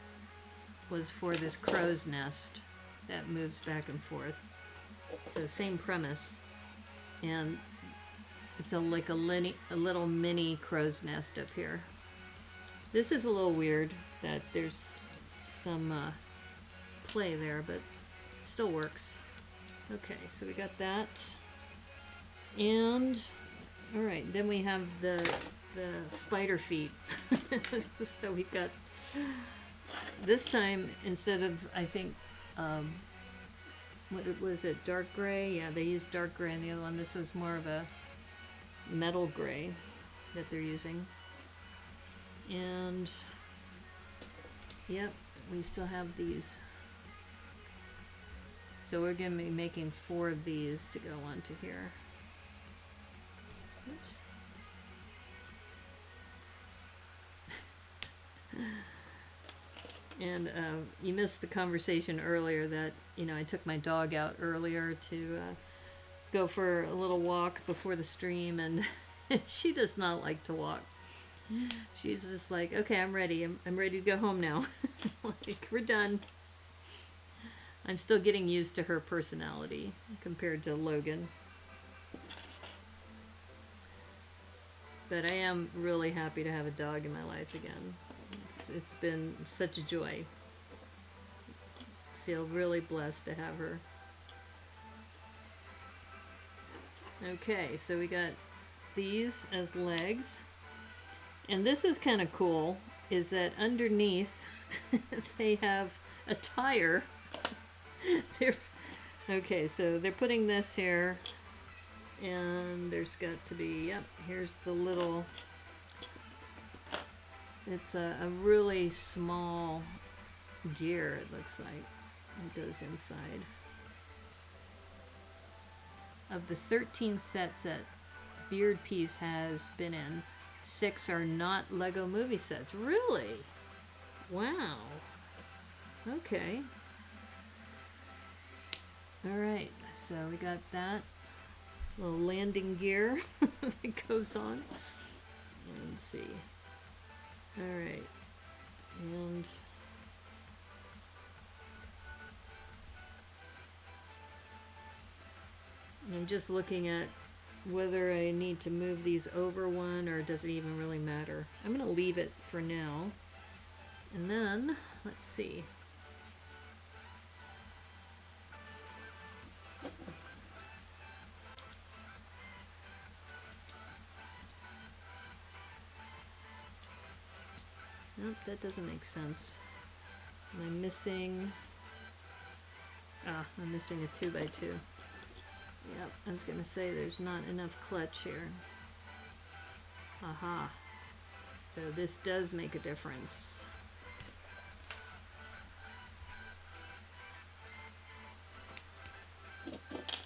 was for this crow's nest that moves back and forth. So same premise. And it's like a little mini crow's nest up here. This is a little weird that there's some play there, but it still works. Okay, so we got that. And, alright, then we have the spider feet. So we got, this time, instead of, I think, what was it, dark gray? Yeah, they used dark gray in the other one. This was more of a metal gray that they're using. And yep, we still have these. So we're going to be making 4 of these to go onto here. Oops. And you missed the conversation earlier that, you know, I took my dog out earlier to go for a little walk before the stream, and she does not like to walk. She's just like, okay, I'm ready. I'm ready to go home now. Like, we're done. I'm still getting used to her personality compared to Logan. But I am really happy to have a dog in my life again. It's been such a joy. I feel really blessed to have her. Okay, so we got these as legs. And this is kind of cool, is that underneath they have a tire. Okay, so they're putting this here, and there's got to be, yep, here's the little, it's a really small gear, it looks like. It goes inside. Of the 13 sets that Beard Piece has been in, 6 are not Lego movie sets. Really? Wow. Okay. Alright, so we got that little landing gear that goes on. Let's see. Alright. And I'm just looking at whether I need to move these over one, or does it even really matter. I'm going to leave it for now. And then, let's see. Nope, that doesn't make sense. Am I missing... I'm missing a 2x2. Yep, I was gonna say there's not enough clutch here. Aha. So this does make a difference.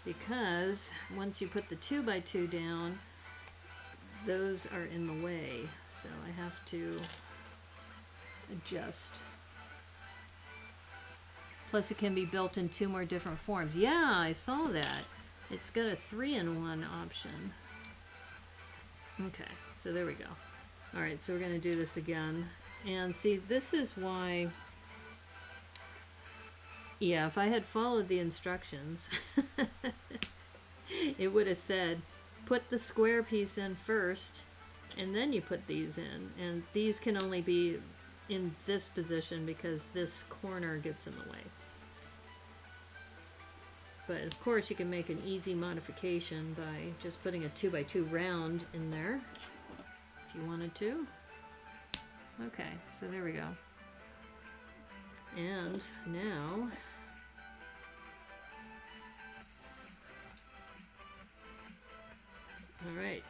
Because once you put the 2x2 down, those are in the way. So I have to adjust. Plus it can be built in 2 more different forms. Yeah, I saw that. It's got a 3-in-1 option. Okay, so there we go. Alright, so we're going to do this again. And see, this is why... Yeah, if I had followed the instructions, it would have said, put the square piece in first, and then you put these in. And these can only be in this position because this corner gets in the way. But of course you can make an easy modification by just putting a 2x2 round in there if you wanted to. Okay, so there we go. And now all right,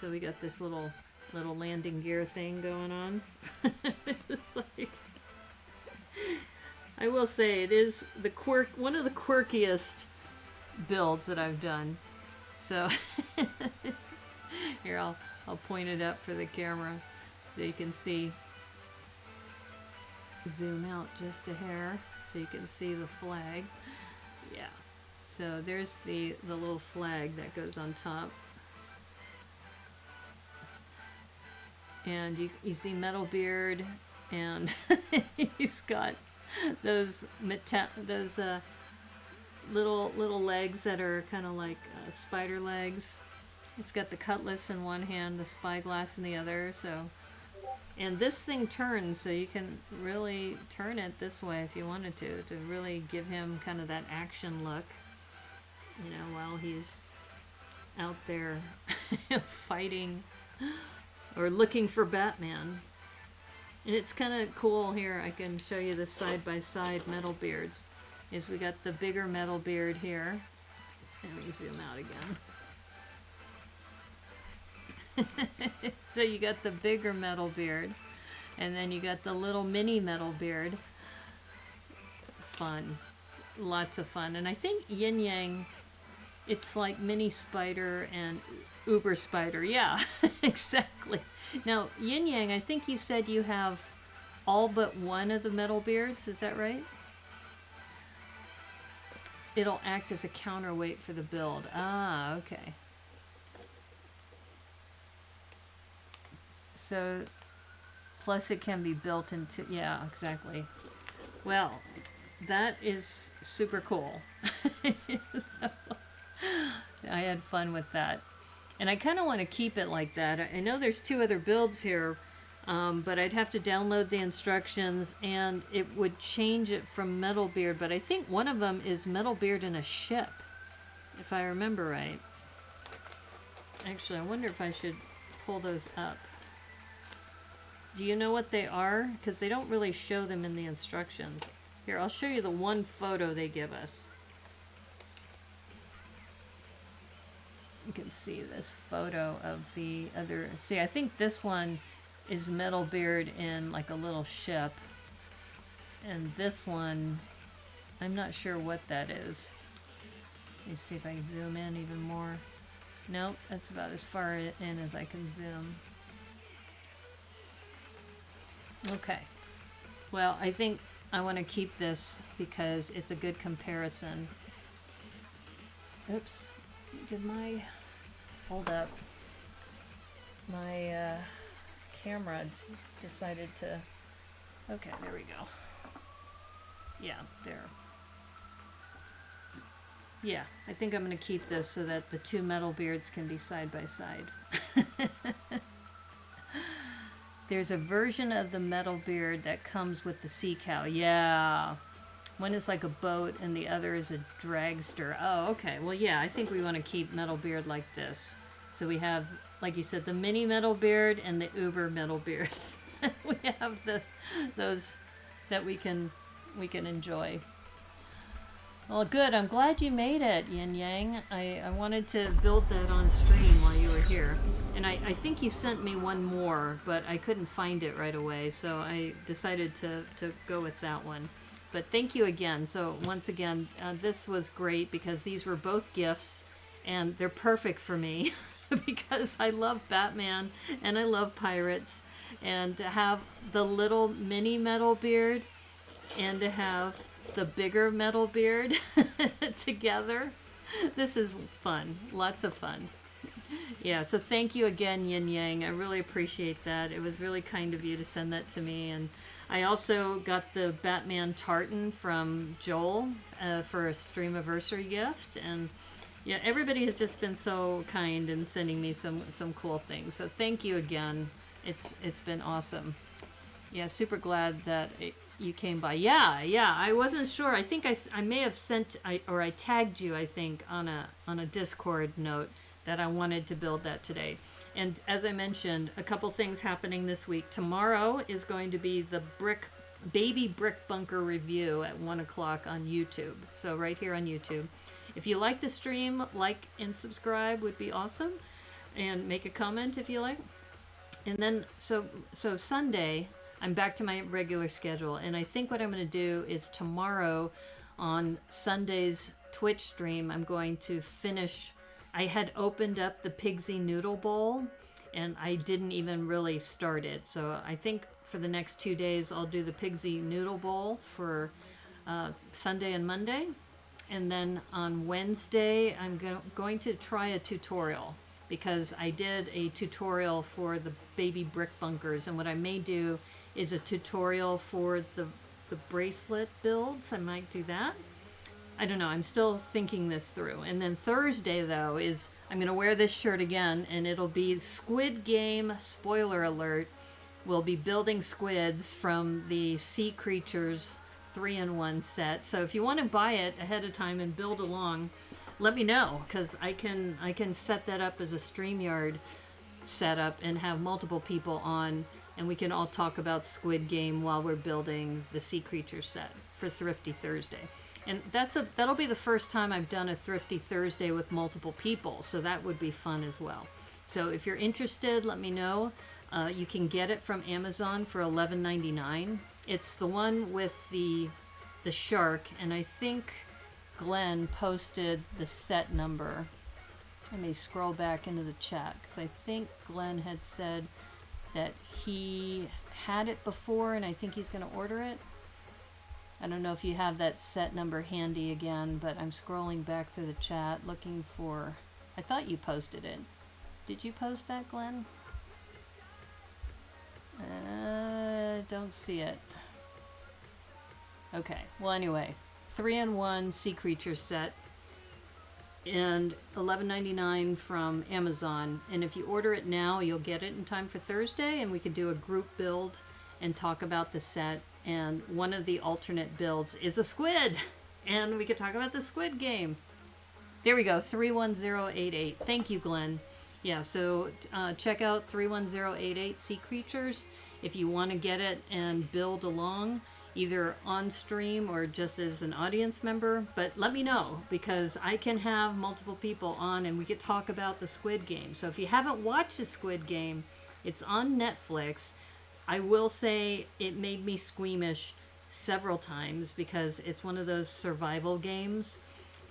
so we got this little landing gear thing going on. It's like, I will say it is the one of the quirkiest builds that I've done. So here I'll point it up for the camera so you can see. Zoom out just a hair so you can see the flag. Yeah. So there's the little flag that goes on top. And you see MetalBeard, and he's got those little legs that are kind of like spider legs. It's got the cutlass in one hand, the spyglass in the other. So, and this thing turns, so you can really turn it this way if you wanted to really give him kind of that action look, you know, while he's out there fighting or looking for Batman. And it's kind of cool here. I can show you the side-by-side MetalBeards. Is we got the bigger MetalBeard here. Let me zoom out again. So you got the bigger MetalBeard, and then you got the little mini MetalBeard. Fun. Lots of fun. And I think Yin Yang, it's like mini spider and uber spider. Yeah, exactly. Now, Yin Yang, I think you said you have all but one of the MetalBeards. Is that right? It'll act as a counterweight for the build. Ah, okay. So, plus it can be built into... Yeah, exactly. Well, that is super cool. I had fun with that. And I kind of want to keep it like that. I know there's 2 other builds here, but I'd have to download the instructions, and it would change it from MetalBeard. But I think one of them is MetalBeard in a ship, if I remember right. Actually, I wonder if I should pull those up. Do you know what they are? Because they don't really show them in the instructions. Here, I'll show you the one photo they give us. You can see this photo of the other... See, I think this one is MetalBeard in like a little ship. And this one, I'm not sure what that is. Let me see if I can zoom in even more. Nope, that's about as far in as I can zoom. Okay. Well, I think I want to keep this because it's a good comparison. Oops. Did my... Hold up. My camera decided to... Okay, there we go. Yeah, there. Yeah, I think I'm going to keep this so that the 2 MetalBeards can be side by side. There's a version of the MetalBeard that comes with the sea cow. Yeah. One is like a boat and the other is a dragster. Oh, okay. Well, yeah, I think we want to keep MetalBeard like this. So we have, like you said, the mini MetalBeard and the uber MetalBeard. We have those that we can enjoy. Well, good. I'm glad you made it, Yin Yang. I wanted to build that on stream while you were here. And I think you sent me one more, but I couldn't find it right away, so I decided to go with that one. But thank you again. So once again, this was great because these were both gifts, and they're perfect for me because I love Batman and I love pirates. And to have the little mini MetalBeard and to have the bigger MetalBeard together, this is fun. Lots of fun. Yeah, so thank you again, Yin Yang. I really appreciate that. It was really kind of you to send that to me. And I also got the Batman tartan from Joel for a streamiversary gift. And yeah, everybody has just been so kind in sending me some cool things. So thank you again. It's been awesome. Yeah, super glad that you came by. Yeah, I wasn't sure. I think I may have I tagged you, I think, on a Discord note that I wanted to build that today. And as I mentioned, a couple things happening this week. Tomorrow is going to be the baby brick bunker review at 1 o'clock on YouTube. So right here on YouTube. If you like the stream, like and subscribe would be awesome. And make a comment if you like. And then, so Sunday, I'm back to my regular schedule. And I think what I'm going to do is tomorrow on Sunday's Twitch stream, I'm going to finish. I had opened up the Pigsy Noodle Bowl, and I didn't even really start it. So I think for the next 2 days, I'll do the Pigsy Noodle Bowl for Sunday and Monday. And then on Wednesday, I'm going to try a tutorial, because I did a tutorial for the baby brick bunkers, and what I may do is a tutorial for the bracelet builds. I might do that. I don't know. I'm still thinking this through. And then Thursday, though, is I'm going to wear this shirt again, and it'll be Squid Game, spoiler alert. We'll be building squids from the Sea Creatures 3-in-1 set. So if you want to buy it ahead of time and build along, let me know, because I can set that up as a StreamYard setup and have multiple people on, and we can all talk about Squid Game while we're building the Sea Creature set for Thrifty Thursday. And that'll be the first time I've done a Thrifty Thursday with multiple people, so that would be fun as well. So if you're interested, let me know. You can get it from Amazon for $11.99. It's the one with the shark, and I think Glenn posted the set number. Let me scroll back into the chat, because I think Glenn had said that he had it before, and I think he's going to order it. I don't know if you have that set number handy again, but I'm scrolling back through the chat looking for... I thought you posted it. Did you post that, Glenn? Don't see it. Okay, well anyway, 3-in-1 Sea Creature set and $11.99 from Amazon. And if you order it now, you'll get it in time for Thursday, and we could do a group build and talk about the set. And one of the alternate builds is a squid, and we could talk about the Squid Game. There we go, 31088. Thank you, Glenn. Yeah, so check out 31088 Sea Creatures if you want to get it and build along, either on stream or just as an audience member. But let me know, because I can have multiple people on and we could talk about the Squid Game. So if you haven't watched the Squid Game, it's on Netflix. I will say it made me squeamish several times, because it's one of those survival games,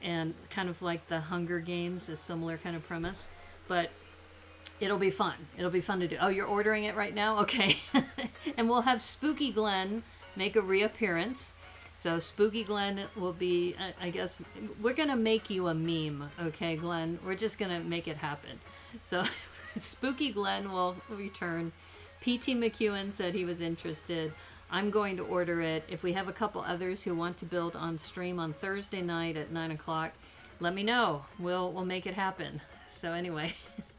and kind of like the Hunger Games, a similar kind of premise. But it'll be fun. It'll be fun to do. Oh, you're ordering it right now? Okay. And we'll have Spooky Glenn make a reappearance. So Spooky Glenn will be, I guess, we're going to make you a meme, okay, Glenn? We're just going to make it happen. So Spooky Glenn will return. PT McEwen said he was interested. I'm going to order it. If we have a couple others who want to build on stream on Thursday night at 9 o'clock, let me know. We'll make it happen. So anyway,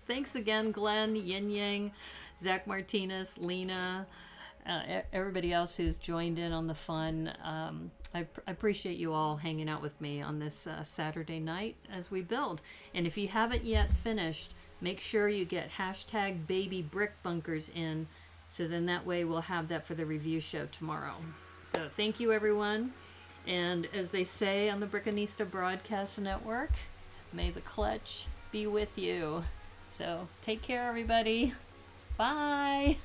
thanks again, Glenn, Yin Yang. Zach Martinez, Lena, everybody else who's joined in on the fun. I appreciate you all hanging out with me on this Saturday night as we build. And if you haven't yet finished, make sure you get hashtag baby brick bunkers in, so then that way we'll have that for the review show tomorrow. So thank you, everyone. And as they say on the Brickanista Broadcast Network, may the clutch be with you. So take care, everybody. Bye.